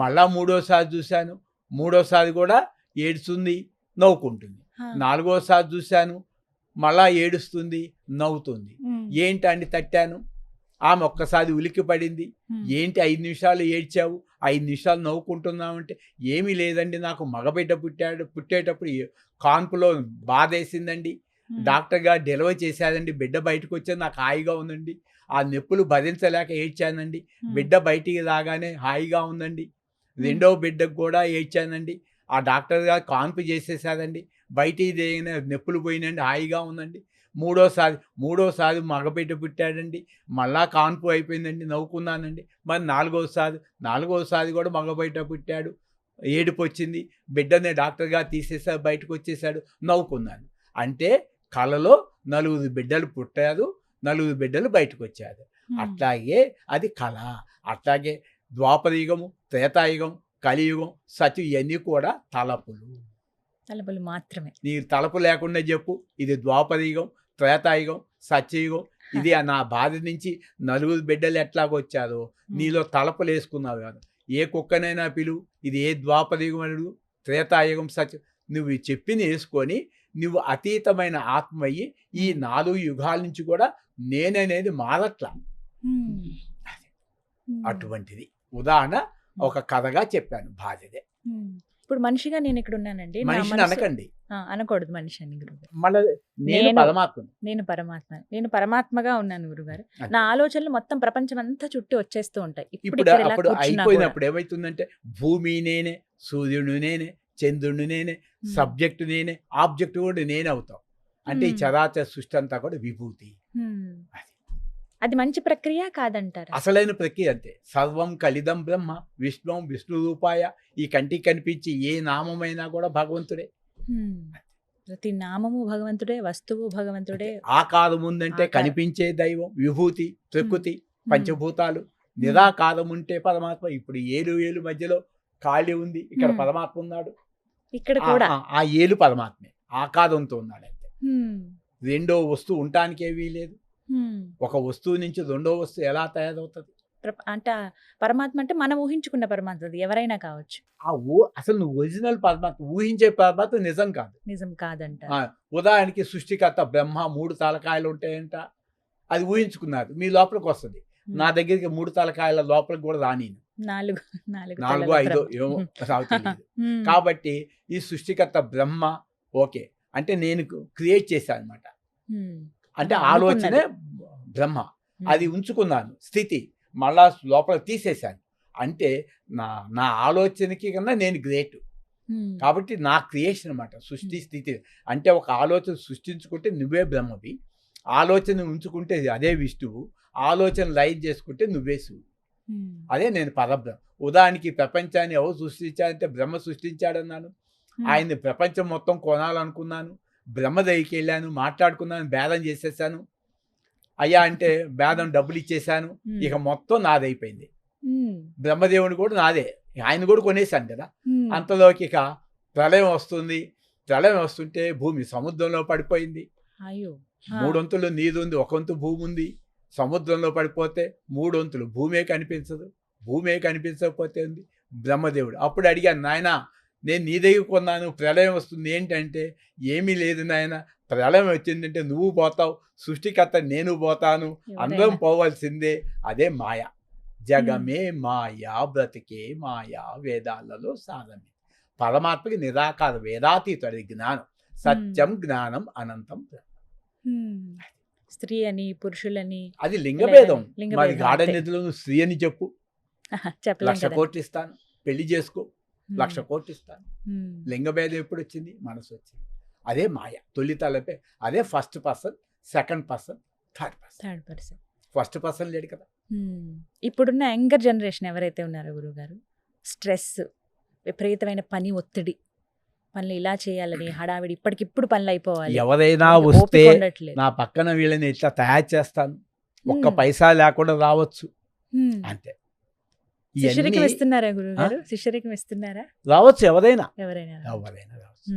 మళ్ళా 3వసారి చూశాను, 3వసారి కూడా ఏడుస్తుంది నవ్వుకుంటుంది. 4వసారి చూశాను, మళ్ళా ఏడుస్తుంది నవ్వుతుంది. ఏంటండి తట్టాను, ఆమె ఒక్కసారి ఉలిక్కి పడింది. ఏంటి 5 నిమిషాలు ఏడ్చావు, 5 నిమిషాలు నవ్వుకుంటున్నామంటే, ఏమీ లేదండి, నాకు మగబిడ్డ పుట్టేటప్పుడు కాన్పులో బాధ వేసిందండి, డాక్టర్ గారు డెలివరీ చేశారండి, బిడ్డ బయటకు వచ్చేది, నాకు హాయిగా ఉందండి, ఆ నొప్పులు భరించలేక ఏడ్చానండి, బిడ్డ బయటికి రాగానే హాయిగా ఉందండి. 2వ బిడ్డకు కూడా ఏడ్చానండి, ఆ డాక్టర్ గారు కాన్పు చేసేసారండి, బయటికి దిగిన నొప్పులు పోయినండి, హాయిగా ఉందండి. 3వసారి మగబిడ్డ పుట్టాడండి, మళ్ళా కాన్పు అయిపోయిందండి, నవ్వుకున్నానండి. మరి 4వసారి కూడా మగబిడ్డ పుట్టాడు, ఏడుపు వచ్చింది, బిడ్డనే డాక్టర్ గారు తీసేసారు, బయటకు వచ్చేసాడు, నవ్వుకున్నాను. అంటే కళలో 4 బిడ్డలు పుట్టారు, 4 బిడ్డలు బయటకు వచ్చారు. అట్లాగే అది కళ. అట్లాగే ద్వాపరయుగము, త్రేతాయుగం, కలియుగం, సత్యం, ఇవన్నీ కూడా తలపులు మాత్రమే. నీ తలపు లేకుండా చెప్పు, ఇది ద్వాపరయుగం, త్రేతాయుగం, సత్యయుగం. ఇది నా బాధ నుంచి 4 బిడ్డలు ఎట్లాగొచ్చారో నీలో తలపులు వేసుకున్నావు కాదు. ఏ కుక్కనైనా పిలువు, ఇది ఏ ద్వాపరయుగం అడుగు, త్రేతాయుగం, సత్యం, నువ్వు చెప్పింది వేసుకొని నువ్వు అతీతమైన ఆత్మయ్యి ఈ 4 యుగాల నుంచి కూడా నేననేది మారట్లా. అటువంటిది ఉదాహరణ ఒక కథగా చెప్పాను, బాధ్యతే. ఇప్పుడు మనిషిగా నేను ఇక్కడ ఉన్నానండి, మనిషిని అనకండి, అనకూడదు మనిషి అని గురుగారు. మళ్ళీ నేను పరమాత్మగా ఉన్నాను గురుగారు. నా ఆలోచనలు మొత్తం ప్రపంచం అంతా చుట్టూ వచ్చేస్తూ ఉంటాయి. ఇప్పుడు అప్పుడు అయిపోయినప్పుడు ఏమైతుందంటే, భూమి నేనే, సూర్యుడు నేనే, చంద్రుడు నేనే, సబ్జెక్టు నేనే, ఆబ్జెక్ట్ కూడా నేనే అవుతాం. అంటే ఈ చరాచర సృష్టి అంతా కూడా విభూతి. అది మంచి ప్రక్రియ కాదంటారు? అసలైన ప్రక్రియ అంతే. సర్వం కలిదం బ్రహ్మ విష్ణుం విష్ణు రూపాయ. ఈ కంటికి కనిపించి ఏ నామమైనా కూడా భగవంతుడే. ప్రతి నామము భగవంతుడే, వస్తువు భగవంతుడే. ఆకారం ఉందంటే కనిపించే దైవం, విభూతి, ప్రకృతి, పంచభూతాలు. నిరాకారం ఉంటే పరమాత్మ. ఇప్పుడు ఏలు మధ్యలో ఖాళీ ఉంది, ఇక్కడ పరమాత్మ ఉన్నాడు. ఇక్కడ కూడా ఆ ఏలు పరమాత్మే, ఆకారంతో ఉన్నాడు. అంతే. 2వ వస్తువు ఉండటానికి ఏమీ లేదు. ఒక వస్తువు నుంచి రెండో వస్తువు ఎలా తయారవుతుంది? అంటే పరమాత్మ అంటే మనం ఊహించుకున్న పరమాత్మ, అది ఎవరైనా కావచ్చు. అసలు నువ్వు ఒరిజినల్ పరమాత్మ, ఊహించే పరమాత్మ నిజం కాదు. నిజం కాదంట. ఉదాహరణకి సృష్టికర్త బ్రహ్మ 3 తలకాయలు ఉంటాయంట, అది ఊహించుకున్నారు. మీ లోపలికి వస్తుంది. నా దగ్గరికి 3 తలకాయల లోపలికి కూడా రానిను. 4 5 ఏమో నాకు తెలియదు. కాబట్టి ఈ సృష్టికర్త బ్రహ్మ ఓకే అంటే నేను క్రియేట్ చేశాను అనమాట. అంటే ఆలోచనే బ్రహ్మ, అది ఉంచుకున్నాను స్థితి, మళ్ళా లోపల తీసేశాను. అంటే నా ఆలోచనకి కన్నా నేను గ్రేట్. కాబట్టి నా క్రియేషన్ అనమాట సృష్టి స్థితి. అంటే ఒక ఆలోచన సృష్టించుకుంటే నువ్వే బ్రహ్మవి, ఆలోచన ఉంచుకుంటే అదే విష్ణువు, ఆలోచన లైన్ చేసుకుంటే నువ్వే శివుడు. అదే నేను పరబ్రహ్మ. ఉదాహరణకి ప్రపంచాన్ని ఎవరు సృష్టించారంటే బ్రహ్మ సృష్టించాడన్నాను. ఆయన్ని ప్రపంచం మొత్తం కొనాలనుకున్నాను, బ్రహ్మ దగ్గరికి వెళ్ళాను, మాట్లాడుకున్నాను, భేదం చేసేసాను. అయ్యా అంటే భేదం డబ్బులు ఇచ్చేసాను, ఇక మొత్తం నాదైపోయింది. బ్రహ్మదేవుని కూడా నాదే, ఆయన కూడా కొనేసాను కదా. అంతలోకి ఇక ప్రళయం వస్తుంది. ప్రళయం వస్తుంటే భూమి సముద్రంలో పడిపోయింది. 3 వంతులు నీరు ఉంది, 1 వంతు భూమి ఉంది. సముద్రంలో పడిపోతే 3 వంతులు భూమే కనిపించదు. భూమే కనిపించకపోతే ఉంది బ్రహ్మదేవుడు. అప్పుడు అడిగాను, నాయన నేను నీ దగ్గర కొన్నాను, ప్రళయం వస్తుంది ఏంటంటే, ఏమీ లేదు నాయన, ప్రళయం వచ్చిందంటే నువ్వు పోతావు, సృష్టికర్త నేను పోతాను, అందరం పోవాల్సిందే. అదే మాయ. జగమే మాయా, బ్రతికే మాయా, వేదాలలో సాధమే. పరమాత్మకి నిరాకార వేదాతీతుడి జ్ఞానం, సత్యం జ్ఞానం అనంతం. స్త్రీ అని పురుషులని అది లింగభేదం. మరి గాఢ నిధిలో నువ్వు స్త్రీ అని చెప్పు, 1,00,000 కోట్లు ఇస్తాను, పెళ్లి చేసుకో, 1,00,000 కోట్లు ఇస్తాను. లింగభేదం ఎప్పుడు వచ్చింది? మనసు వచ్చింది. అదే మాయ. తొలి తలపే అదే first person, second person, third person. First person లేడు కదా. ఇప్పుడున్న యంగర్ జనరేషన్ ఎవరైతే ఉన్నారో గురువుగారు, స్ట్రెస్, విపరీతమైన పని ఒత్తిడి, పనులు ఇలా చేయాలని హడావిడి, ఇప్పటికిప్పుడు పనులు అయిపోవాలి, ఎవరైనా వస్తే నా పక్కన వీళ్ళని ఇట్లా తయారు చేస్తాను, ఒక్క పైసా లేకుండా రావచ్చు అంతే. శిష్యరికం ఇస్తున్నారా గురువుగారు? శిష్యరికం ఇస్తున్నారా? రావచ్చు, ఎవరైనా రావచ్చు.